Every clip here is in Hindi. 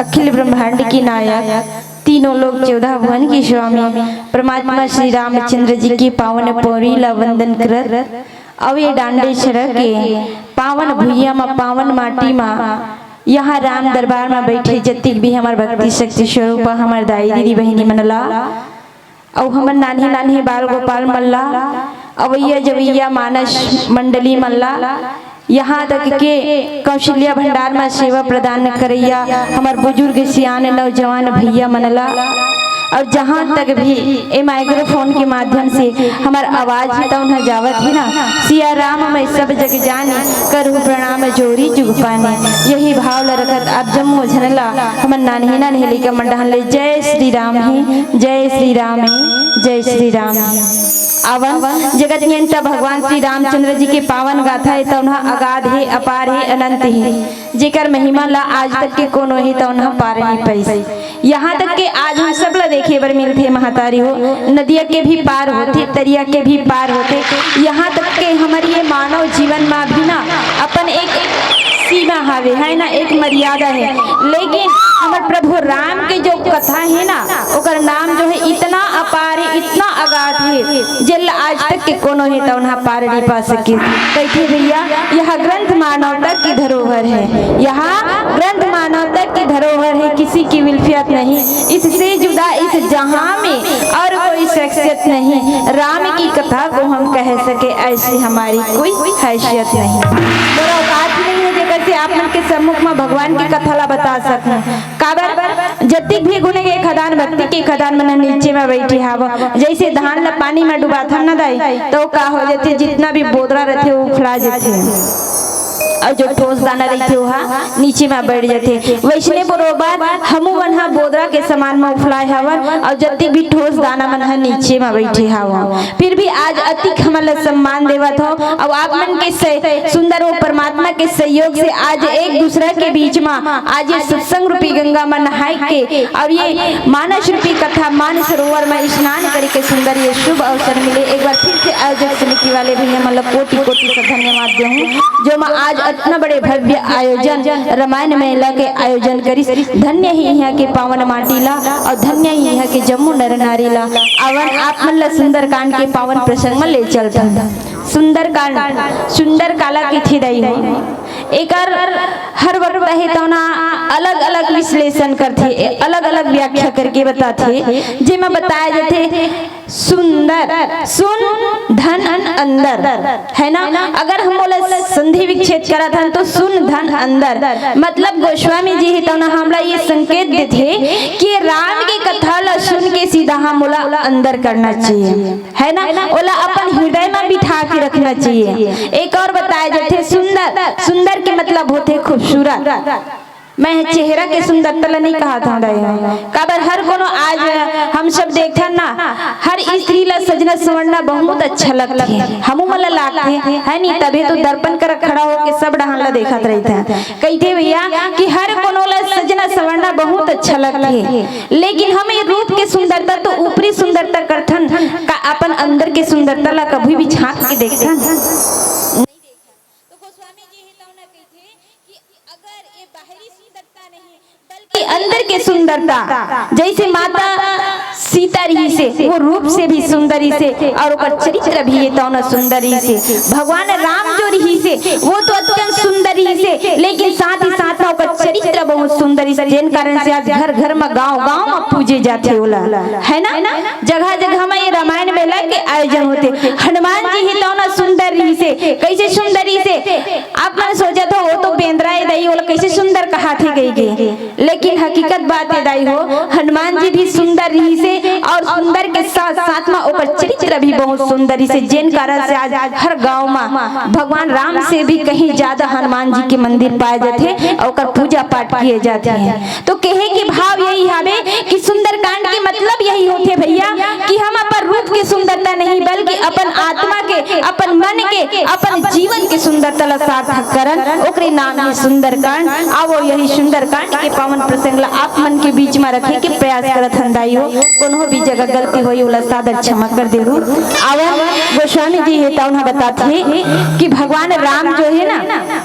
अखिल ब्रह्मांड की नायक, तीनों लोग 14 भुवन की स्वामी परमात्मा श्री रामचंद्र जी की पावन पौरीला वंदन कर अब ये डांडे छरक के पावन भुइया में पावन माटी में यहाँ राम दरबार में बैठे जतिक भी हमार भक्ति शक्ति स्वरूप हमार दाई दीदी बहनी मनला और हमर नानी नानी बाल गोपाल मल्ला अवैया जवैया मानस मंडली मल्ला यहाँ तक के कौशल्या भंडार में सेवा प्रदान करैया हमार बुजुर्ग सियान नौजवान भैया मनला और जहाँ तक भी ए माइक्रोफोन के माध्यम से हमार आवाज तो उन्हें जावत है ना, सिया राम में सब जग जाने करू प्रणाम जोरी जुग पाने, यही भाव रखत आप जम्मू झनला हमार नानी नानी का मंडहन ले जय श्री राम ही जय श्री राम ही जय श्री राम ही। अवन जगत नियंता भगवान श्री रामचंद्र जी के पावन गाथा है तौना अगाध है, अपार है, अनंत है, जेकर महिमा ला आज तक के कोनो ही तौना पार नहीं पाई। यहाँ तक के आज हम सब ला देखे बर मिलते महतारी हो, नदिया के भी पार होते, दरिया के भी पार होते, यहाँ तक के हमारी ये मानव जीवन में भी ना अपन एक सीमा हावे है ना, एक मर्यादा है। लेकिन हमारे प्रभु राम के जो कथा है ना, ओकर नाम जो है इतना अपार है, इतना अगाध है, जिल आज तक के कोनो है तो उन्हें पार नहीं पा सके। कहते भैया यह ग्रंथ मानवता की धरोहर है, यहाँ ग्रंथ मानवता की धरोहर है, किसी की विल्फियत नहीं, इससे जुदा इस जहां में और कोई शख्सियत नहीं। राम की कथा को हम कह सके ऐसी हमारी कोई हैसियत नहीं, मेरा औकात नहीं है जेकर से आप मन के सम्मुख में भगवान की कथा ला बता सकूं। काबर जतिक भी गुने के खदान भक्ति के खदान मन नीचे में बैठी हाव, जैसे धान ला पानी में डुबाथन न दाई तो का हो जाते, जितना भी बोदरा रहते वो उफला जाते और जो ठोस दाना रहते वहाँ नीचे में बैठ जाते। वैसने बरोबर हमू मन हा बोदरा के समान में उफलाए हवन और जति भी ठोस दाना मन हा नीचे में बैठे हवन। फिर भी आज अतिक हमला सम्मान देवत हो और आप मन के सुंदर वो परमात्मा के सहयोग से आज एक दूसरे के बीच में आज ये सत्संग रूपी गंगा में नहाए के और ये मानस रूपी कथा मान सरोवर में स्नान करके सुंदर ये शुभ अवसर मिले। एक बार फिर से आयोजक समिति वाले भैया मतलब कोटि कोटि से धन्यवाद दूँ जो मैं आज इतना बड़े भव्य आयोजन रामायण मेला के आयोजन करी। धन्य ही यहाँ के पावन माटी ला और धन्य ही यहाँ के जम्मू नर नारी ला अवन आप मन ला सुंदरकांड के पावन प्रसंग में ले चलता। सुंदरकांड सुंदर काला की थी दई है एक हर वर्ग है तो ना अलग अलग विश्लेषण करते, अलग अलग व्याख्या करके बताते, जिसमें बताया जाते सुंदर सुन धन अंदर है ना। अगर हम बोले संधि विच्छेद करा था तो सुन धन अंदर मतलब गोस्वामी जी ही तो ना हमरा ये संकेत देते कि राम की कथा ला सुन के सीधा हम बोला अंदर करना चाहिए है ना, ओला अपन हृदय में बिठा के रखना चाहिए। एक और बताया जाते सुंदर सुंदर के मतलब होते खूबसूरत। मैं चेहरा के सुंदरता ला नहीं कहा था काबर हर कोनो आज हम सब देखते ना हर स्त्री ला सजना संवरना बहुत अच्छा लगता है, हमू मला लागते है नहीं तभी तो दर्पण कर खड़ा होके सब डहान ला देखत रहते हैं। कहते भैया कि हर कोनो ला सजना संवरना बहुत अच्छा लगता है, लेकिन हमें रूप के सुंदरता तो ऊपरी सुंदरता करथन का अपन अंदर के सुंदरता ला कभी भी झांक के देखथन। अंदर के सुंदरता जैसे माता सीता रही से वो रूप से भी सुंदरी से और ओकर चरित्र भी तो न सुंदरी से, भगवान राम जो रही से वो तो अत्यंत सुंदरी से, लेकिन साथ ही साथ ओकर चरित्र बहुत सुंदरी से, जिन कारण से आज घर घर में गांव गांव में पूजे जाते होला है ना। जगह जगह में ये रामायण मेला के आयोजन होते। हनुमान जी ही तो न सुंदर रही से, कैसे सुंदरी से आप मन सोचा था वो तो बेंद्राए दई होला कैसे सुंदर कहा थे गई, लेकिन हकीकत बात है दाई हो हनुमान जी भी सुंदर रही से और सुंदर के साथ साथ में ओकर चरित्र भी बहुत सुंदरी से, जिन कारण से आज हर गांव में भगवान राम से भी कहीं ज्यादा हनुमान जी के मंदिर पाए जाते और ओकर पूजा पाठ किए जाते हैं। तो कहे के भाव यही हावे कि सुंदरकांड के मतलब यही होते भैया कि हम अपन रूप के सुंदरता नहीं बल्कि अपन आत्मा के, अपन मन के, अपन जीवन के सुंदरता ला सार्थक करन, ओकरे नाम है सुंदरकांड। आवो यही सुंदरकांड के पावन प्रसंग ला आप मन के बीच में रखे के प्रयास करत हंदाई हो, कोनो भी जगह गलती होई ओला सादर क्षमा कर देहु। आवो गोस्वामी जी है तो उन्हें बताते हैं कि भगवान राम जो है ना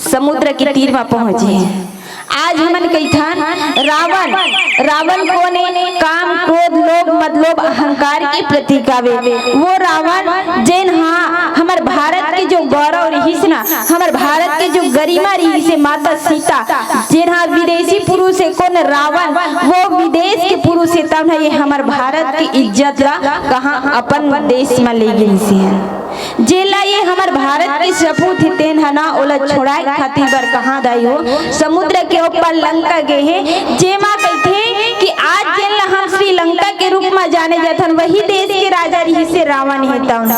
समुद्र के तीर में पहुंचे हैं। आज हमन कहिथन रावण रावण कोने काम क्रोध लोभ मतलब अहंकार की प्रतीक आवे, वो रावण जैन हाँ हमार भारत के जो गौरव रही से ना, हमार भारत के जो गरिमा रही से माता सीता जैन हाँ विदेशी पुरुष से कौन रावण वो विदेश के पुरुष से तब ये हमार भारत की इज्जत ला कहाँ अपन देश में ले गई से जेला ये हमार भारत की सपूत तेन है ना ओला छोड़ाए खातिर बर कहाँ दाई हो समुद्र के ऊपर लंका गए हैं, जेमा कहते कि आज जेला हम श्रीलंका के रूप में जाने जाथन वही देश के राजा रही से रावण है तौन।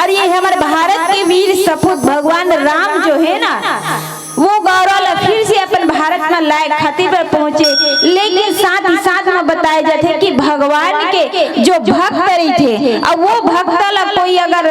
और ये हमारे भारत के वीर सपूत भगवान राम जो है ना वो गौरव फिर से अपन भारत में लायक खातिर पर पहुंचे, लेकिन साथ ही साथ में बताए जाते कि भगवान के जो भक्त रही थे, अब वो भक्त ला कोई अगर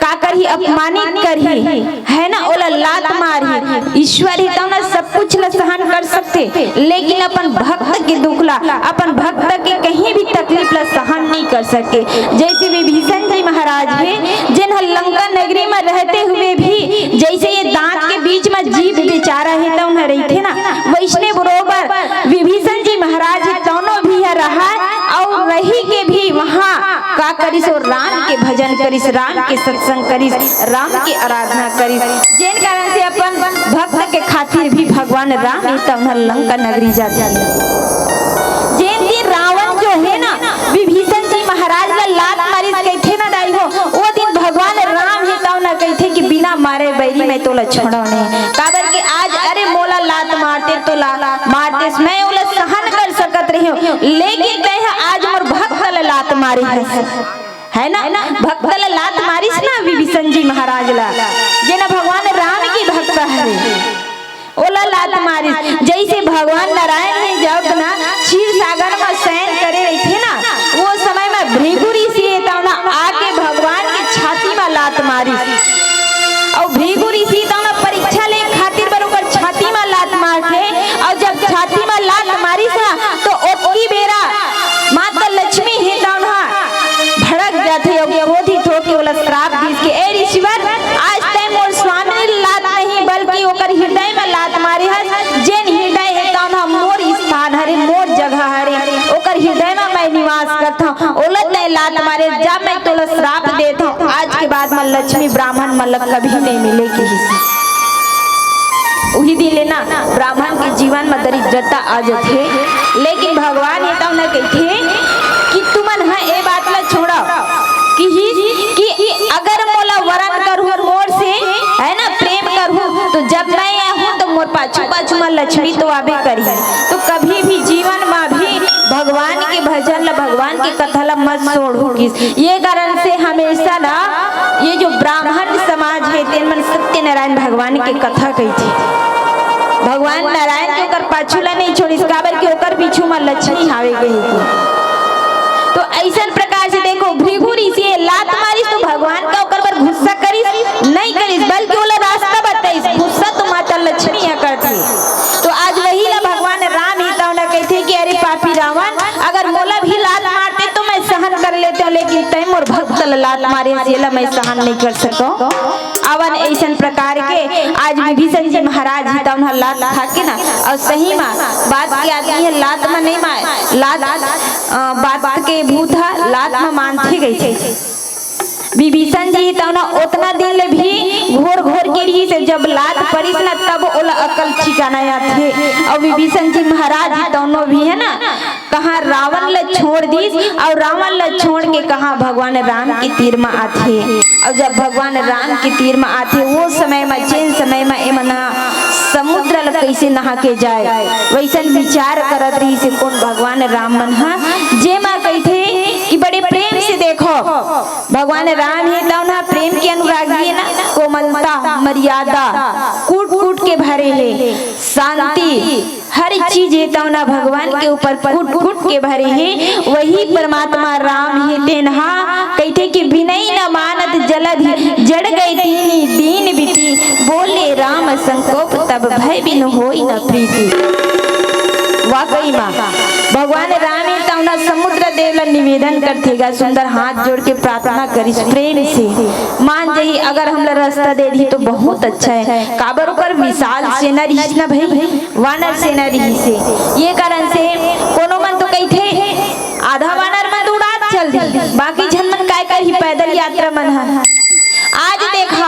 का करही अपमानित करही है ना, ओला लात मारही, ईश्वर ही तो ना सब कुछ ला सहन कर सकते, लेकिन अपन भक्त के दुख ला, अपन भक्त के कहीं भी तकलीफ ला सहन नहीं कर सके। जैसे विभीषण जी महाराज है जिन लंका नगरी में रहते हुए भी जैसे ये दांत के बीच में जीभ बेचारा है तो उन्हें रही थे ना, वैष्णव बरोबर विभीषण जी महाराज दोनों भी है रहा और रही के भी वहाँ का करिस और राम के भजन करिस, राम के सत्संग करिस, राम की आराधना करिस, जिन कारण से अपन भक्त के खातिर भी भगवान राम ही लंका नगरी जाते हैं। जिन दिन रावण जो है ना विभीषण जी महाराज का लात मारिस कहते ना दाई हो, वो दिन भगवान राम ही तो ना कहते कि बिना मारे बैरी में तोला छोड़ो नहीं, काबर के आज अरे मोला लात मारते तो ला मारते मैं ओला सहन कर सकत रही हूँ, लेकिन तय आज मोर भक्त ला लात मारी है ना, भक्त ला लात मारिस ना विभीषण जी महाराज ला, जेना भगवान राम की भक्त है ओला लात मारिस। जैसे भगवान नारायण है जब ना क्षीर सागर में शयन करे रही थे ना, वो समय में भृगु ऋषि है ना आके भगवान की छाती में लात मारिस, और भृगु ऋषि तो ना परीक्षा ले खातिर बरोबर छाती में लात मारते, और जब छाती में लात मारिस ना तो ओकी बेरा माता लक्ष्मी है तो ना भड़क जाते और क्रोधित होके ओला श्राप दीस के ए ऋषिवर आज तय मोर स्वामी लात नहीं बल्कि ओकर हृदय में लात मारी है, जेन हृदय है तो ना मोर स्थान हरे मोर जगह हरे, ओकर हृदय में मैं निवास करता हूँ, ओला तय लात मारे जब मैं तोला श्राप देता हूँ, आज के बाद में लक्ष्मी ब्राह्मण मलक कभी नहीं मिलेगी। वही दिन लेना ब्राह्मण के जीवन में दरिद्रता आ जाते, लेकिन भगवान ये तो ना कहते कि तुमन है ये बात ला छोड़ो कि अगर मोला वरण करूँ और मोर से है ना प्रेम करूँ तो जब मैं हूँ तो मोर पाछू पाछू में लक्ष्मी तो आबे करी, तो कभी भी जीवन में भी भगवान के भजन ला भगवान की कथा ला मत छोड़ो। ये कारण से हमेशा ना ये जो ब्राह्मण समाज है तेन मन सत्यनारायण भगवान की कथा कही थी, भगवान नारायण के ओकर पाछू ला नहीं छोड़ी काबर के ओकर पीछू में लक्ष्मी आवे गई थी। तो ऐसा प्रकार से देखो भृगु ऋषि लात मारिस तो भगवान का ओकर पर गुस्सा करिस नहीं करिस, बल्कि ओला रास्ता बताइस, गुस्सा तो माता लक्ष्मी या करती। तो आज वही ला भगवान राम ही तो ना कहते कि अरे पापी रावण अगर मोला भी लात मारते तो मैं सहन कर लेते हूँ, लेकिन तय मोर भक्त लात मारे सेला मैं सहन नहीं कर सको। अवन ऐसा प्रकार के आज विभीषण जी महाराज ही तो उन्हें लात खा के ना, और सही में बात की आती है लात में नहीं मार लात बात के भूत लात में मानते गई थे। विभीषण जी तो ना उतना दिन ले भी घोर घोर के रही से जब लात पड़ी ना तब ओला अकल ठिकाना आते, और विभीषण जी महाराज दोनों भी है ना कहाँ रावण ले छोड़ दी और रावण ले छोड़ के कहाँ भगवान राम के तीर में आते, और जब भगवान राम के तीर में आते वो समय में चैन समय में एमना समुद्र ल कैसे नहा के जाए वैसन विचार करत रही से कौन भगवान राम मन हा जे मां कहते कि बड़े प्रेम से देखो भगवान राम है तो ना प्रेम के अनुरागी है ना, कोमलता मर्यादा कूट कूट के भरे है, शांति हर चीज है तो ना भगवान के ऊपर कूट कूट के भरे है, वही परमात्मा राम है तेनहा कहते कि विनय न मानत जलधि जड़ गई तीनी दीन बीती, बोले राम संकोप तब भय बिन होई न प्रीति। वाकई माँ भगवान राम ही तो ना समुद्र देवला निवेदन करतेगा, सुंदर हाथ जोड़ के प्रार्थना करी प्रेम से मान जाही अगर हमला रास्ता दे दी तो बहुत अच्छा है, काबर ऊपर विशाल सेना रही ना भाई वानर सेना रही से, ये कारण से कोनो मन तो कही थे आधा वानर में उड़ा चल दी बाकी जन मन काय कर ही पैदल यात्रा मन है। आज देखा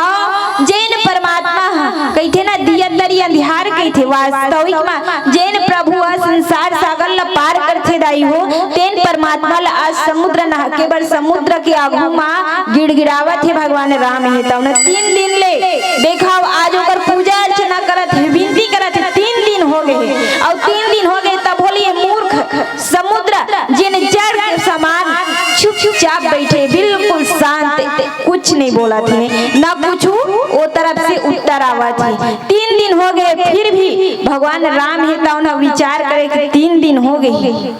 जैन परमात्मा कही थे ना दिया दरी अंधियार कही थे, वास्तविक में जैन प्रभु संसार सागर ला पार करते दाई हो तेन परमात्मा ला आज समुद्र नहा के बर समुद्र के आगू मां गिड़गिड़ावत है भगवान राम ही तो 3 दिन ले देखा आज ओकर पूजा अर्चना करत है विनती करत है, 3 दिन हो गए और 3 दिन हो गए तब बोलिए मूर्ख समुद्र जिन जड़ के समान चुपचाप बैठे बिल्कुल शांत कुछ नहीं बोला थे ना कुछ वो तरफ से उत्तर आवा थी। 3 दिन हो गए फिर भी भगवान राम ही तो ना विचार करे कि 3 दिन हो गए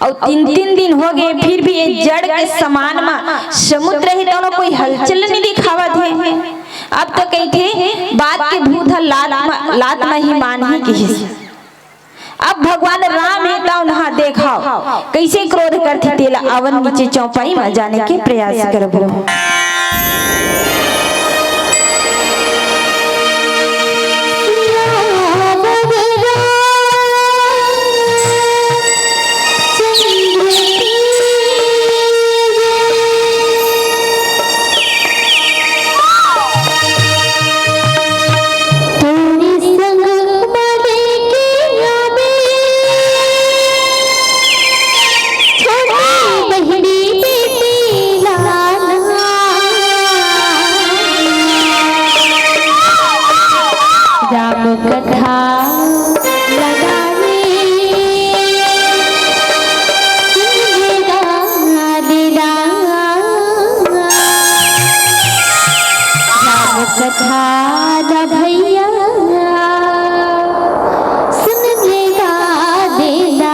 और 3-3 दिन हो गए फिर भी ये जड़ के समान में समुद्र ही दोनों कोई हलचल नहीं दिखावा थे। अब तो कही थे बात के भूत लात में ही मान ही की। अब भगवान राम है तो नहा देखा कैसे क्रोध करते तेला अवन नीचे चौपाई में जाने के प्रयास करबो। कथा लगाने राम कथा दा भैया सुन लेगा देना।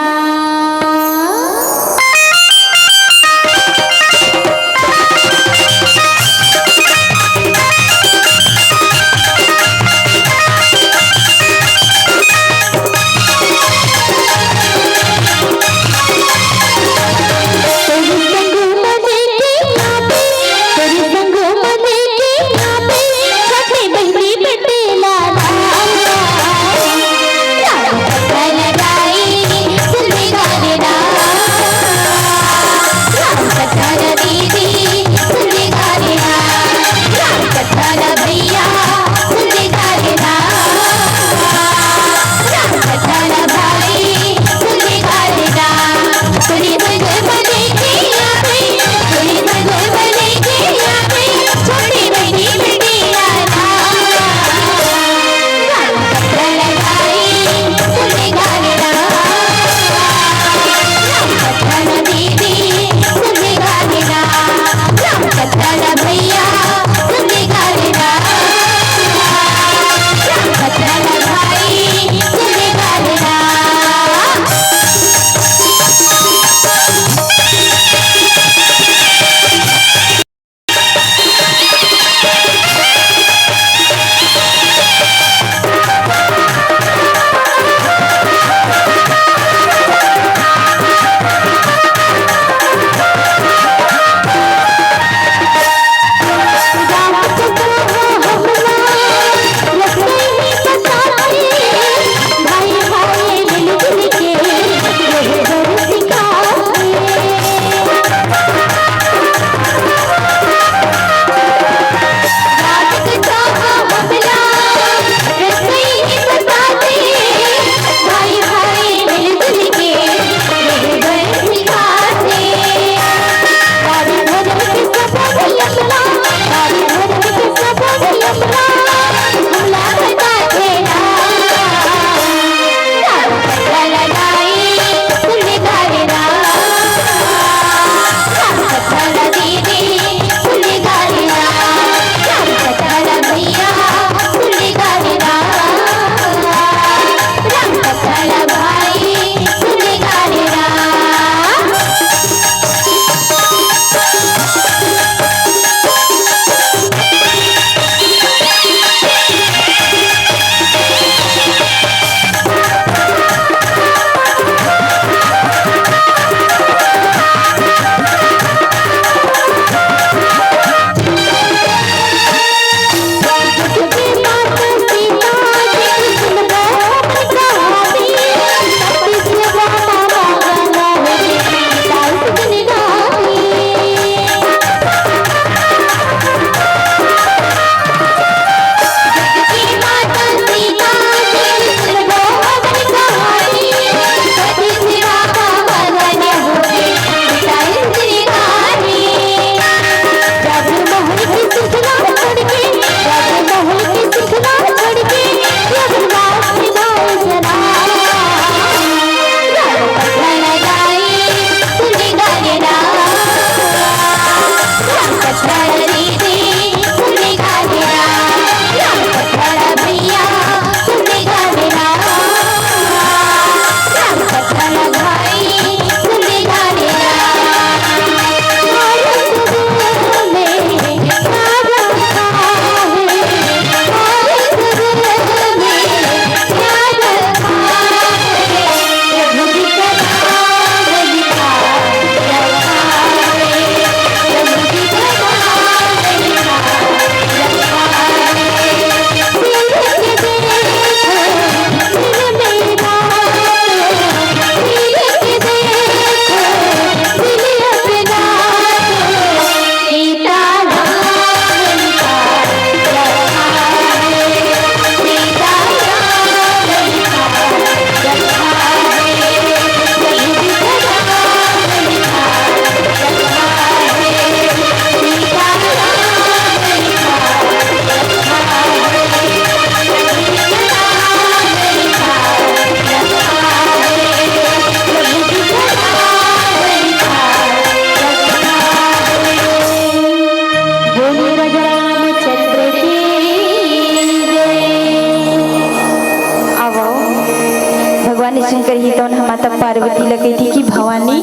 गाने सुनकर ही तो माता पार्वती लगी थी कि भवानी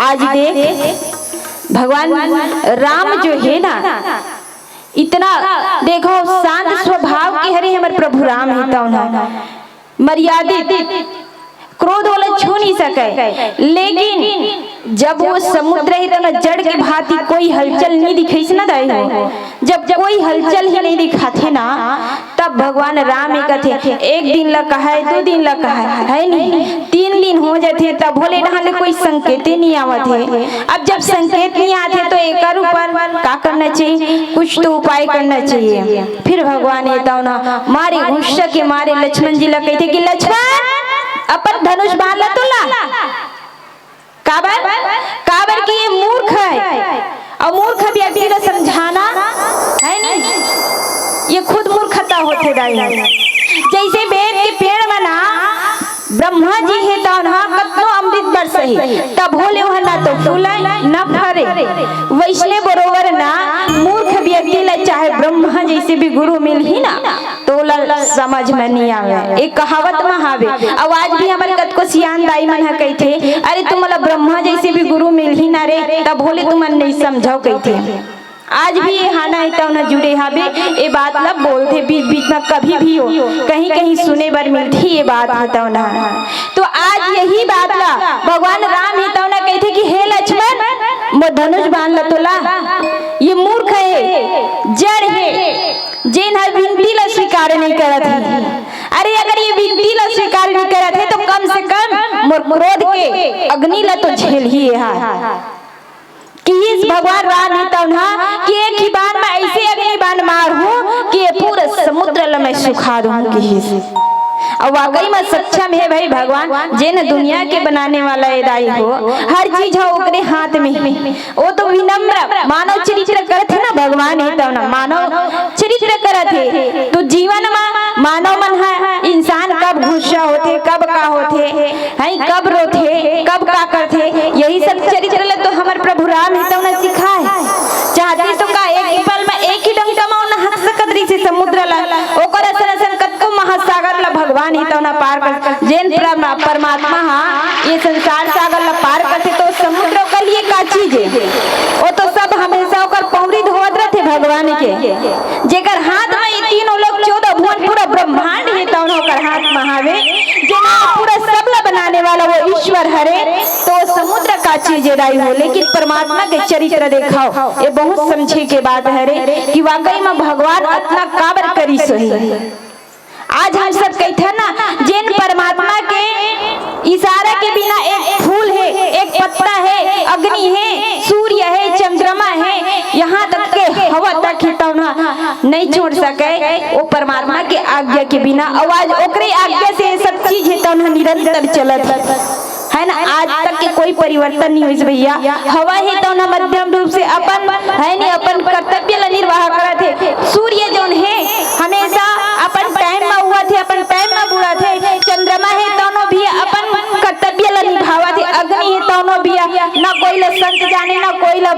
आज देख भगवान राम जो है ना इतना देखो शांत स्वभाव के हरे हमारे प्रभु राम है तो मर्यादित क्रोध वाला छू नहीं सके, लेकिन जब वो समुद्र ही तो जड़ के भांति कोई हलचल नहीं दिखाई ना दे हो, जब कोई हलचल ही नहीं दिखाते ना तब भगवान राम एक थे एक दिन लगा है 2 दिन लगा है नहीं 3 दिन हो जाते तब भोले नहाले कोई संकेत नहीं आवत है। अब जब संकेत नहीं आते तो एक ऊपर क्या करना चाहिए, कुछ तो उपाय करना चाहिए। फिर भगवान ये तो ना मारे गुस्सा के मारे लक्ष्मण जी लगे थे कि लक्ष्मण अपन धनुष बांध ला तो ला काबर की ये मूर्ख है और मूर्ख व्यक्ति को समझाना है नहीं, ये खुद मूर्खता होते दाई। जैसे बेर के पेड़ में ना ब्रह्मा जी है तो ना कतनो अमृत बरस है तब भोले वह ना तो फूले ना फरे, वैष्णव बरोबर ना मूर्ख व्यक्ति ला चाहे ब्रह्मा जैसे भी गुरु मिल ही ना तो समझ में नहीं आवे। एक कहावत में हावे आवाज भी हमारे कत को सियान दाई मन है कही थे अरे तुम्हारा ब्रह्मा जैसे भी गुरु मिल ही ना रे तब भोले तुम नहीं समझाओ कही थे। आज भी ये हाना है ना जुड़े हावे ये बात लब बोलते बीच बीच में कभी भी हो कहीं कहीं सुने बार मिलती ये बात है ना। तो आज यही बात ला भगवान राम ही तो ना कहते कि हे लक्ष्मण मो धनुष बांध ला तो ला, ये मूर्ख है जड़ है जिन हर विनती ला स्वीकार नहीं करत है। अरे अगर ये विनती ला स्वीकार नहीं करत है तो कम से कम मोर क्रोध के अग्नि ला तो झेल ही है कि इस भगवान राम ही तो ना कि एक ही बार में ऐसे अग्नि बाण मार हूँ कि ये पूरा समुद्र ला मैं सुखा दूंगी। और वाकई में सक्षम है भाई भगवान जिन दुनिया के बनाने वाला दाई हो हर चीज हो ओकरे हाथ में वो तो विनम्र मानव चरित्र करते ना भगवान ही तो ना मानव चरित्र करते तो जीवन में मानव मन है इंसान कब गुस्सा होते कब का होते है कब रोते कब का करते यही सब चरित्र ले तो हमारे प्रभु राम ही तो ना सिखाए चाहते तो का एक पल में एक ही डंका में हक सकदरी से समुद्र ला ओकर असन असन कतको महासागर ला भगवान ही तो ना पार कर जैन परमात्मा हाँ ये संसार सागर ला पार करते तो समुद्र का लिए का चीज है वो तो सब हमेशा ओकर पौरी धोवत रहते भगवान के जेकर हाथ में ये तीनों लोग 14 भुवन पूरा ब्रह्मांड है तो ओकर हाथ में हावे जेना पूरा सब ला बनाने वाला वो ईश्वर हरे तो समुद्र का चीज राई हो। लेकिन परमात्मा के चरित्र देखाओ ये बहुत समझे के बात है रे कि वाकई में भगवान अपना काबर करी सही। आज हम सब कहते हैं ना जिन परमात्मा के इशारे के बिना एक फूल है एक पत्ता है अग्नि है सूर्य है चंद्रमा है यहाँ तक के हवा तक हिटौना नहीं छोड़ सके वो परमात्मा के आज्ञा के बिना आवाज ओकरे आज्ञा से सब चीज हिटौना निरंतर चलत है ना। आज तक के कोई परिवर्तन नहीं हुई भैया हवा ही तो ना मध्यम रूप से अपन है नहीं अपन कर्तव्य ला निर्वाह करत है। सूर्य जोन है हमेशा अपन टाइम में हुआ थे अपन टाइम में बुरा थे। चंद्रमा है दोनों भी अपन कर्तव्य ला निभावा थे। अग्नि है दोनों भी ना कोई ला संत जाने ना कोई ला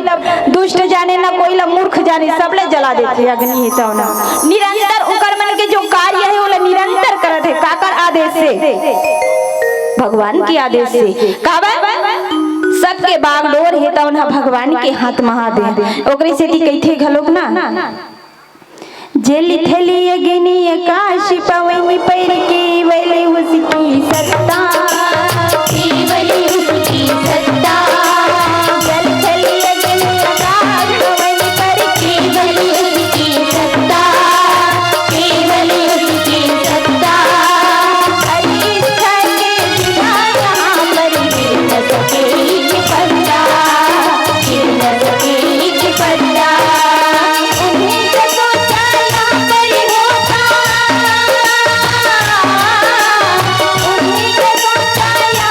दुष्ट जाने ना कोई ला मूर्ख जाने सब ले जला देते अग्नि है तो ना निरंतर उकर मन के जो कार्य है वो निरंतर करत है काकर आदेश से भगवान के आदेश से सबके बागडोर है तो ना भगवान के हाथ महादेव ओकरे से कहथे घलोक ना जेली थली अग्नि आकाश पवनी पैर के वैले उसकी सत्ता केवली उसकी सत्ता जल थली अग्नि आकाश पवनी पैर के वैले उसकी सत्ता केवली उसकी सत्ता हरी इच्छा के दीवाना पर गिर न सके पत्ता गिर न सके पत्ता उन्हें तो उन्हीं के सोचा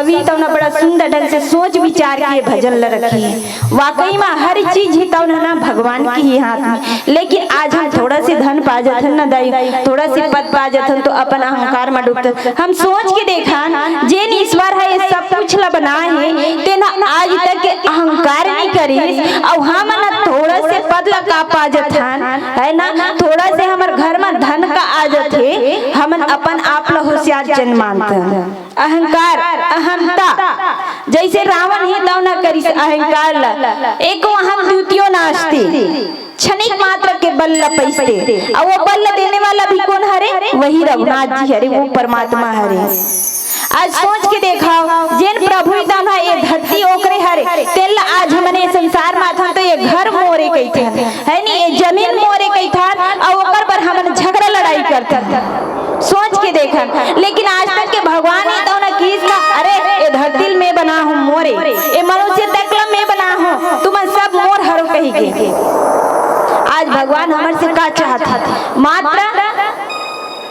कवि तो ना बड़ा सुंदर ढंग से सोच विचार के भजन ल रखी है। वाकई में हर चीज ही तो ना भगवान की ही हाथ में। लेकिन आज हम थोड़ा से धन पा जाते ना दाई, थोड़ा से पद पा जाते तो अपन अहंकार में डूबते। हम सोच के देखा जेन ईश्वर है ये सब कुछ ला बना है तेना आज तक अहंकार नहीं करी और हम ना थोड़ा से पद ला का पा जाथन है ना, थोड़ा से हमार घर में धन का आ जाते हम अपन आप ला होशियार जन मानते। अहंकार अहंता जैसे रावण ही तो ना करी अहंकार ला एको अहम द्वितीय नास्ति क्षणिक मात्र के बल ला पैसते और वो बल देने वाला भी कौन हरे, वही रघुनाथ जी हरे, वो परमात्मा हरे। आज सोच के देखा जेन प्रभु दाम है ये धरती ओकरे हरे तेल आज हमने संसार माथन तो ये घर मोरे कई थे है नी, ये जमीन मोरे कई था और ओकर पर हमन झगड़ा लड़ाई करते थे। सोच के देखा लेकिन आज तक के भगवान ही तो ना किसका अरे ये धरती में बना हूँ मोरे, ये मनुष्य तकला में बना हूँ तुम सब मोर हरो कही के। आज भगवान हमारे से का चाहता मात्र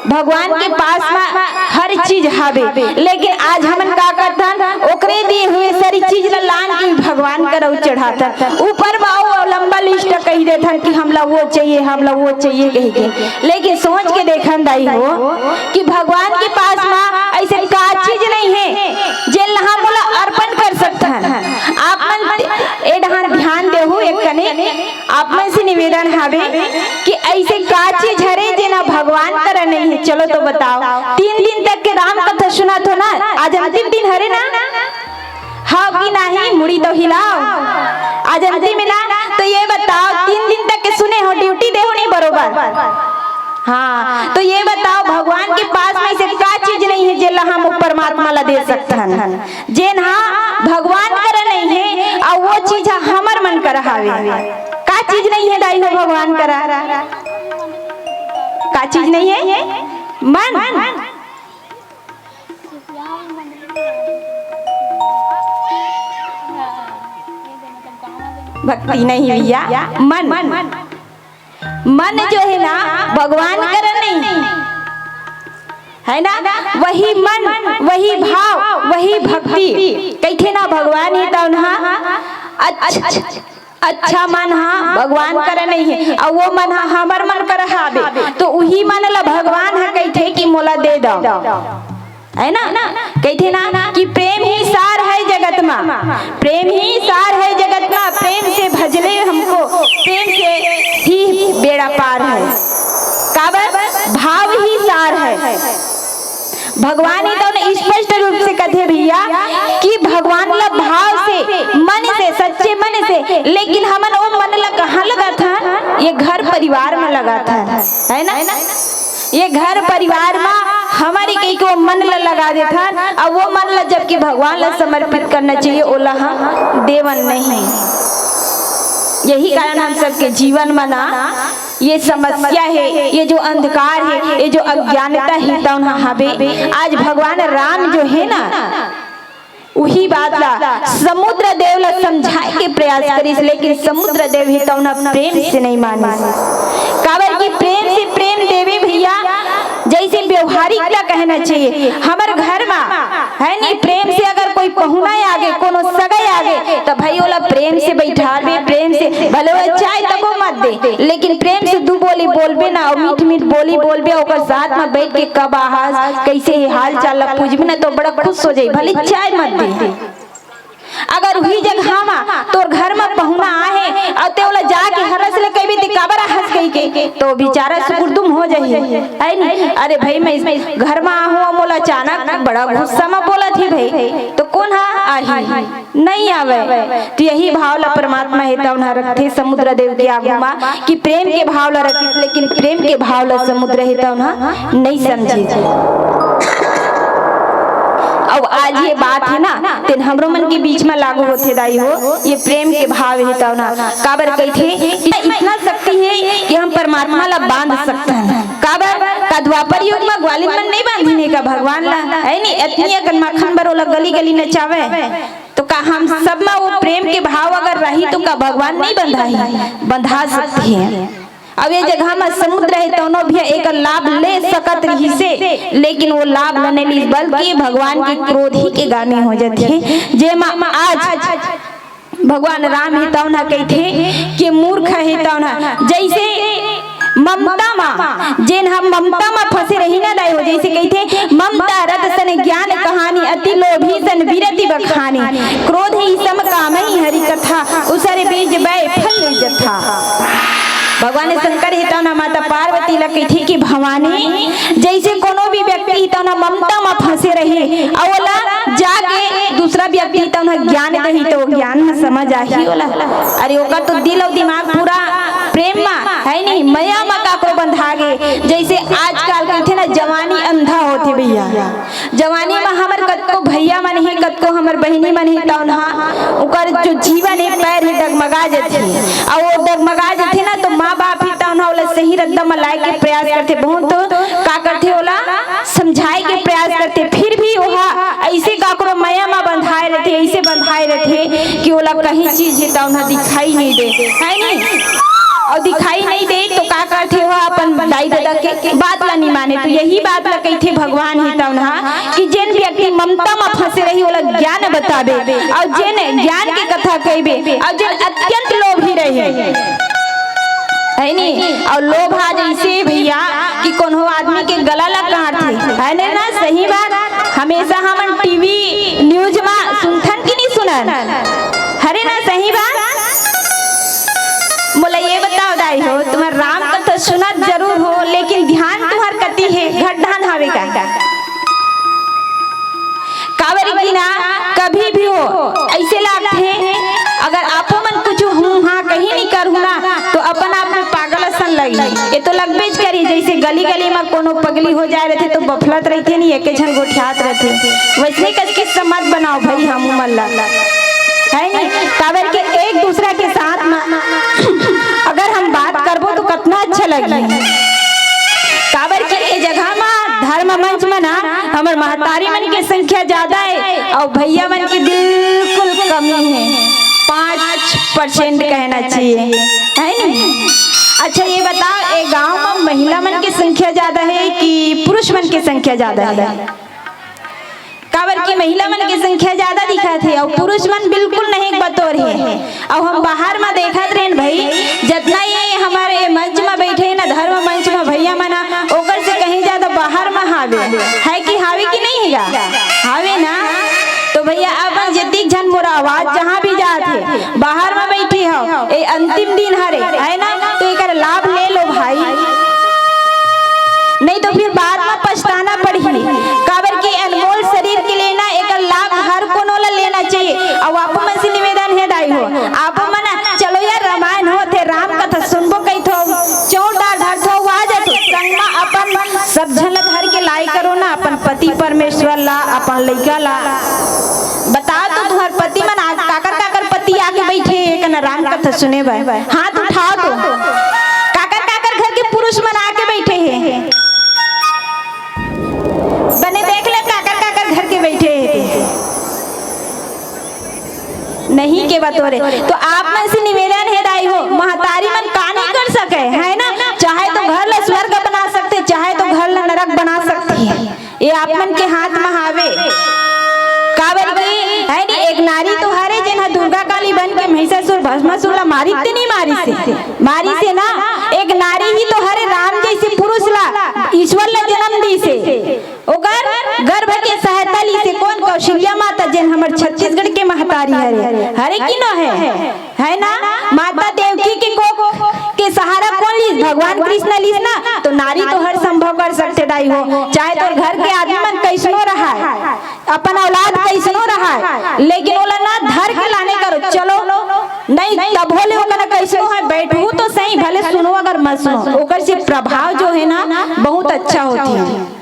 भगवान के पास में हर चीज हावे, लेकिन आज हमन का करथन ओकरे दिए हुए सारी चीज ला लान के भगवान का रौ चढ़ाता ऊपर बाओ लंबा लिस्ट कही देथन कि हमला वो चाहिए हमला वो चाहिए कही के। लेकिन सोच के देखन दाई हो कि भगवान के पास में ऐसे का चीज नहीं है जे लहा मोला अर्पण कर सकथन। आप मन ए ढहान ध्यान देहु एक कने आप में से निवेदन हावे कि ऐसे का चीज हरे जेना भगवान कर नहीं है। चलो तो बताओ 3 दिन तक के राम कथा सुना तो ना, आज अंतिम दिन हरे ना, हाँ कि नहीं मुड़ी तो हिलाओ आज अंतिम मिला तो ये बताओ 3 दिन तक के सुने हो ड्यूटी दे हो नहीं बरोबर। हाँ तो ये बताओ भगवान के पास में से का चीज नहीं है जेला हम परमात्मा ला दे सकथन जेन हाँ भगवान कर नहीं है और वो चीज हमर मन कर हावे। का चीज नहीं है दाई हो भगवान करा, का चीज नहीं है मन। भक्ति नहीं भैया मन, मन जो है ना भगवान कर नहीं है ना, वही मन वही भाव वही भक्ति कहते ना भगवान ही तो ना अच्छा मन हाँ भगवान कर नहीं है और वो मन हाँ हमर मन कर हावे तो वही मन ला भगवान है कहते कि मोला दे दो है ना, कहते ना कि प्रेम ही सार है जगत में, प्रेम ही सार है जगत में, प्रेम से भजले हमको प्रेम से ही बेड़ा पार है। काबर भाव ही सार है। भगवान ही तो स्पष्ट रूप से कहते भैया कि भगवान ला भाव से मन से सच्चे मन से, लेकिन हमन वो मन ला कहाँ लगा था, ये घर परिवार में लगा था है ना, ये घर परिवार में हमारी कहीं को मन ला लगा देता और वो मन ला जबकि भगवान ला समर्पित करना चाहिए ओला हम देवन नहीं। यही कारण हम सबके जीवन में ना ये समस्या है, ये जो अंधकार है, ये जो अज्ञानता है तो ना हवे। आज भगवान राम जो है ना वही बात ला समुद्र देव ला समझाए के प्रयास करिस, लेकिन समुद्र देव ही तो ना प्रेम से नहीं मानिस। काबर की प्रेम से प्रेम देवी भैया जैसे व्यवहारिक क्या कहना चाहिए हमारे घर में है नहीं, प्रेम से अगर कोई पहुना आगे कोनो सगाई आगे तो भाई ओला प्रेम से बैठा बे, प्रेम से भले वो चाय तको मत दे लेकिन प्रेम से दू बोली बोलबे ना और मीठ मीठ बोली बोलबे ओकर साथ में बैठ के कब आहास कैसे ही हाल चाल पूछबे ना तो बड़ा खुश हो जाई, भले चाय मत दे। अगर वही जगह में तोर घर में पहुना आहे और ते ओला जाके हरस ले कभी ते काबर हंस गई के तो बेचारा सुकुरदुम हो जाई है नहीं। अरे भाई मैं घर में आहूं मोला अचानक बड़ा गुस्सा में बोला थी भाई तो कौन हा आही नहीं आवे। तो यही भाव ला परमात्मा है तो उन्हें रखते समुद्र देव के आगू में कि प्रेम के भाव ला रखी, लेकिन प्रेम के भाव ला समुद्र है तो उन्हें नहीं समझी। अब आज ये बात है ना तेन हमरो मन के बीच में लागू होते दाई हो, ये प्रेम के भाव है तो ना काबर कहते इतना शक्ति है कि हम परमात्मा ला बांध सकते हैं। काबर का द्वापर युग में ग्वालिन मन नहीं बांधने का भगवान ला है नहीं, इतनी अगर मक्खन बरोला गली गली नचावे तो का हम सब में वो प्रेम के भाव अगर रही तो का भगवान नहीं बंधा सकती है। अब ये जगह में समुद्र है तो भी एक लाभ ले सकत रही से, लेकिन वो लाभ न ली, बल्कि भगवान के क्रोध ही के गाने हो जाते जे माँ आज भगवान राम ही तौना कहते कि मूर्ख है तौना, जैसे ममता माँ जेन हम ममता में फंसे रही ना दाई हो, जैसे कहते ममता रत सन ज्ञान कहानी, अति लोभी सन विरति बखानी, क्रोध ही सम काम ही हरि कथा, उसरे बीज बै फल जथा। भगवान शंकर ही तौना माता पार्वती लगी थी कि भवानी जैसे कोनो भी व्यक्ति ही तौना ममता में फंसे रही अवला जाके दूसरा व्यक्ति तौना ज्ञान दही तो ज्ञान में समझ आही होला, अरे ओकर तो दिल और दिमाग पूरा प्रेम में है नहीं, मया में काको बंधागे। जैसे आजकल कहते ना जवानी अंधा होते भैया, जवानी में हमर कतको भैया मन ही कतको हमर बहिनी मन ही तौना ओकर जो जीवन है पैर ही डगमगा जाते, और वो डगमगा जाते ना तो माँ बाप ही तौना ओला सही रद्दा में लाए के प्रयास करते, बहुत का करते ओला समझाए के प्रयास करते, फिर भी वहा ऐसे काकरो माया में बंधाए रहते, ऐसे बंधाए रहते कि ओला कहीं चीज है तौना दिखाई नहीं दे, है नहीं, और दिखाई नहीं दे तो का करते हो अपन दाई दादा के बात ला नहीं माने। तो यही बात ला कहते भगवान ही तौना कि जेन व्यक्ति ममता में फंसे रही ओला ज्ञान बताबे, और जेन ज्ञान की कथा कहबे, और जेन अत्यंत लोभी रहे है नहीं, और लोभ आज ऐसे भैया कि कोनो आदमी के गला ला काटते है नहीं ना, सही बात हमेशा हम टीवी न्यूज में सुनथन की नहीं सुनन, हरे ना सही बात। मोला ये बताओ दाई हो तुम्हार राम कथा सुनत जरूर हो, लेकिन ध्यान तुम्हार कती है घटधान हवे का कावरी की ना कभी भी हो ऐसे लागते अगर आपो मन कुछ हूँ हाँ कहीं नहीं करूँ ना तो अपन आप में पागल सन लगी, ये तो लगबे ज करी, जैसे गली गली में कोनो पगली हो जाए रहते तो बफलत रहते नहीं, एक झन गोठियात रहते, वैसे कस के समझ बनाओ भाई हम मल्ला है नहीं, काबर के एक दूसरा के साथ अगर हम बात करबो तो कितना अच्छा लगी, काबर के ये जगह में धर्म मंच में ना हमार महतारी मन की संख्या ज्यादा है और भैया मन की बिल्कुल कमी है, 5% कहना चाहिए है नहीं। अच्छा ये बताओ एक गांव में महिला मन की संख्या ज्यादा है कि पुरुष मन की संख्या ज्यादा है? काबर की महिला मन की संख्या ज्यादा दिखा थे और पुरुष मन बिल्कुल नहीं बतौर है। और हम बाहर में देखत रहे भाई जितना ये हमारे मंच में बैठे ना धर्म मंच में भैया मना ओकर से कहीं ज्यादा बाहर में हावे है कि हावे की नहीं है हावे ना। तो भैया अब जितनी जन मोरा आवाज जहाँ भी जाते बाहर में बैठी हो ये अंतिम दिन हरे है ना, तो एक लाभ ले लो भाई, नहीं तो फिर बाद में पछताना पड़ी। काबर की अनमोल शरीर के लिए ना एक लाभ हर कोनो ला लेना चाहिए। और आप मन से निवेदन है दाई हो आप मन चलो यार रामायण हो थे राम कथा सुनबो कई थो चौड़ा ढार थो आ जातो संग में अपन सब झन धर के लाई करो ना, अपन पति परमेश्वर ला अपन लइका ला बताओ तो तुम्हार पति मन काकर काकर पति आके बैठे एक ना राम कथा सुने भाई हाथ उठाओ तो काकर काकर घर के पुरुष मन आके बैठे हैं बने देख ले काकर काकर घर के बैठे हैं नहीं के बतौरे। तो आप मन से निवेदन है दाई हो महतारी मन का नहीं कर सके है ना, चाहे तो घर ला स्वर्ग बना सकते चाहे तो घर ला नरक बना सकती है, ये आप मन के हाथ में हावे। काबर की है नी एक नारी तो हरे जिन्हा दुर्गा काली बन के महिषासुर भस्मासुर ला मारी ते नहीं मारी से ना, एक नारी ही तो हरे राम जैसे पुरुष ला ईश्वर ला जन्म दी से ओकर गर्भ के सहायता ली से कौन कौशल्या माता जिन हमर छत्तीसगढ़ के महतारी हरे की न है ना, माता देवकी के को के सहारा कौन ली भगवान कृष्ण लीस ना, तो नारी तो हर संभव कर सकते दाई हो, चाहे तो घर के आदमी मन कैसनो रहा है अपन औलाद कैसनो रहा है लेकिन ओला ना धर के लाने करो चलो नहीं तब होले ओकर कैसनो है बैठू तो सही भले सुनो अगर मत सुनो ओकर से प्रभाव जो है ना बहुत अच्छा होती है।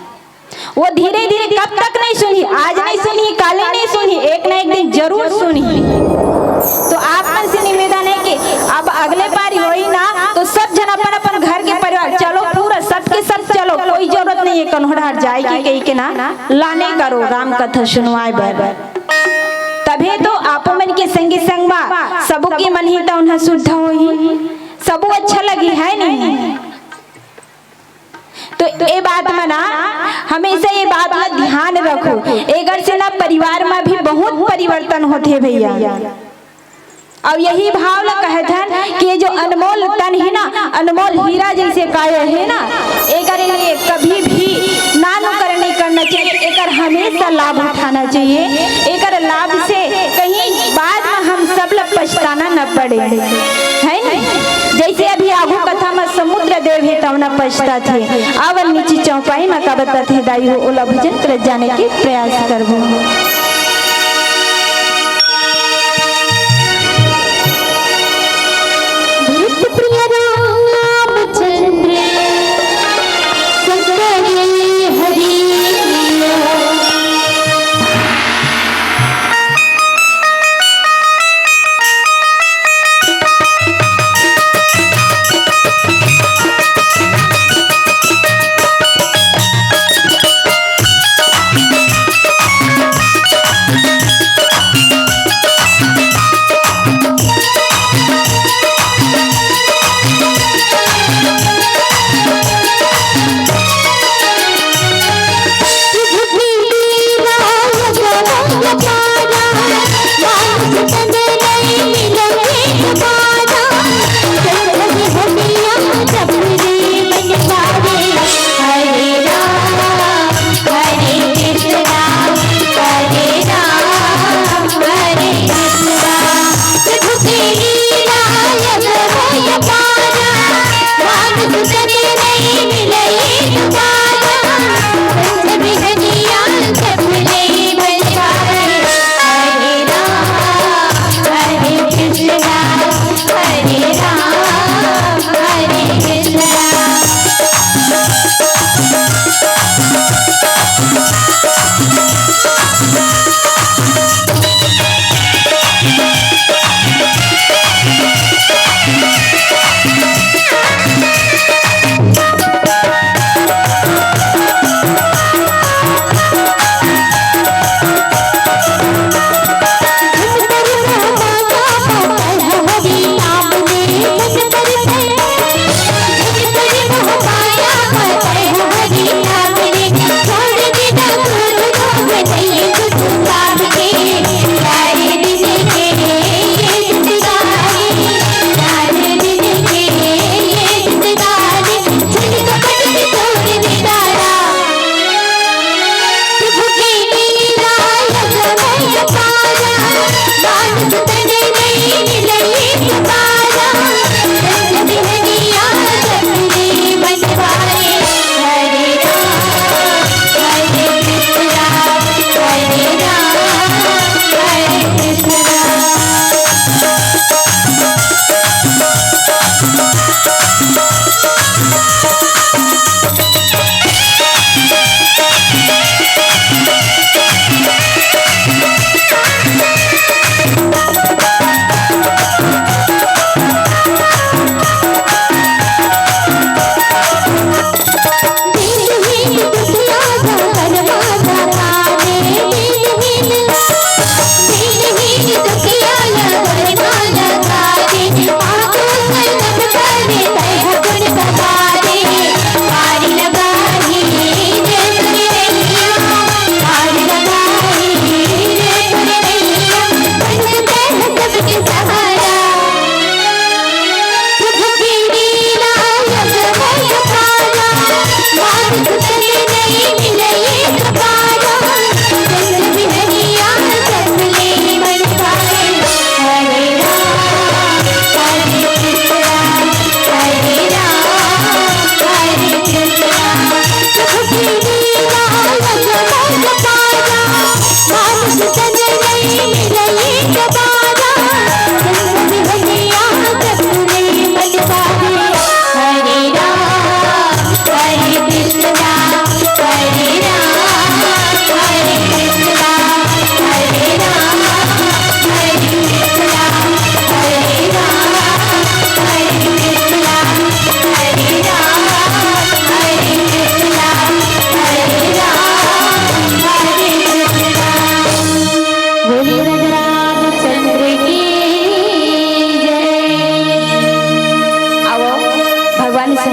वो धीरे धीरे कब तक नहीं सुनी, आज नहीं सुनी काले नहीं सुनी, एक ना एक दिन जरूर सुनी। तो आप मन से निवेदन है कि अब अगले बार होई ना तो सब जन अपन अपन घर के परिवार चलो पूरा सबके सब चलो, कोई जरूरत नहीं है कन्हड़ जाएगी कहीं के ना लाने करो राम कथा सुनवाए बार तभी तो आप मन के संगे संग सबके मन ही तो उन्हें शुद्ध होई सबो अच्छा लगी है नहीं। तो ये बात में ना हमेशा ये बात में ध्यान रखो, एगर से ना परिवार में भी बहुत परिवर्तन होते भैया। और यही भाव ला कहते हैं कि ये जो अनमोल तन है ना, अनमोल हीरा जैसे काय है ना, एकर लिए कभी भी नानो कर नहीं करना चाहिए, एकर हमेशा लाभ उठाना चाहिए। एकर लाभ से कहीं बाद में हम सब लोग पछताना न पड़े, है नहीं। जैसे अभी आगू कथा में समुद्र देव है तब न पछता थे, अवल नीचे चौपाई में का बताते हैं दाई हो ओला भजन कर जाने के प्रयास करबो।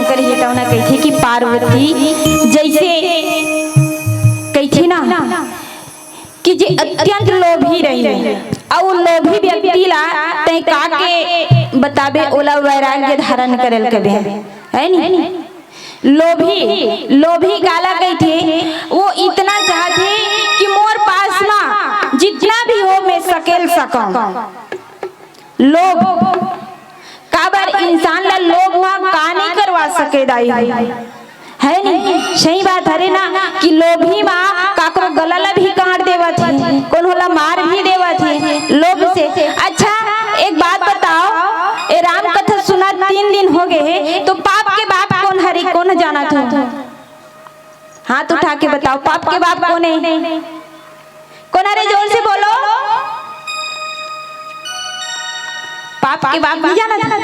शंकर हे तौना कहथे कि पार्वती जैसे कहथे ना कि जे अत्यंत लोभी रही और लोभी व्यक्ति ला तय का के बताबे ओला वैराग्य धारण करल कबे है नी। लोभी काला कहथे वो इतना चाहते कि मोर पास में जितना भी हो मैं सकेल सकूं। लोभ काबर इंसान ला लोभ में का नहीं करवा सके दाई है नहीं। सही बात हरे ना कि लोभी माँ काकरो गला ला भी काट देवा थी, कौन होला मार भी देवा थी लोभ से। अच्छा एक बात बताओ, ए राम कथा सुना 3 दिन हो गए तो पाप के बाप कौन हरे कौन जाना था? हाथ उठा के बताओ पाप के बाप कौन है? कौन हरे जोर से बोलो। पाप के बाप नहीं जाना था?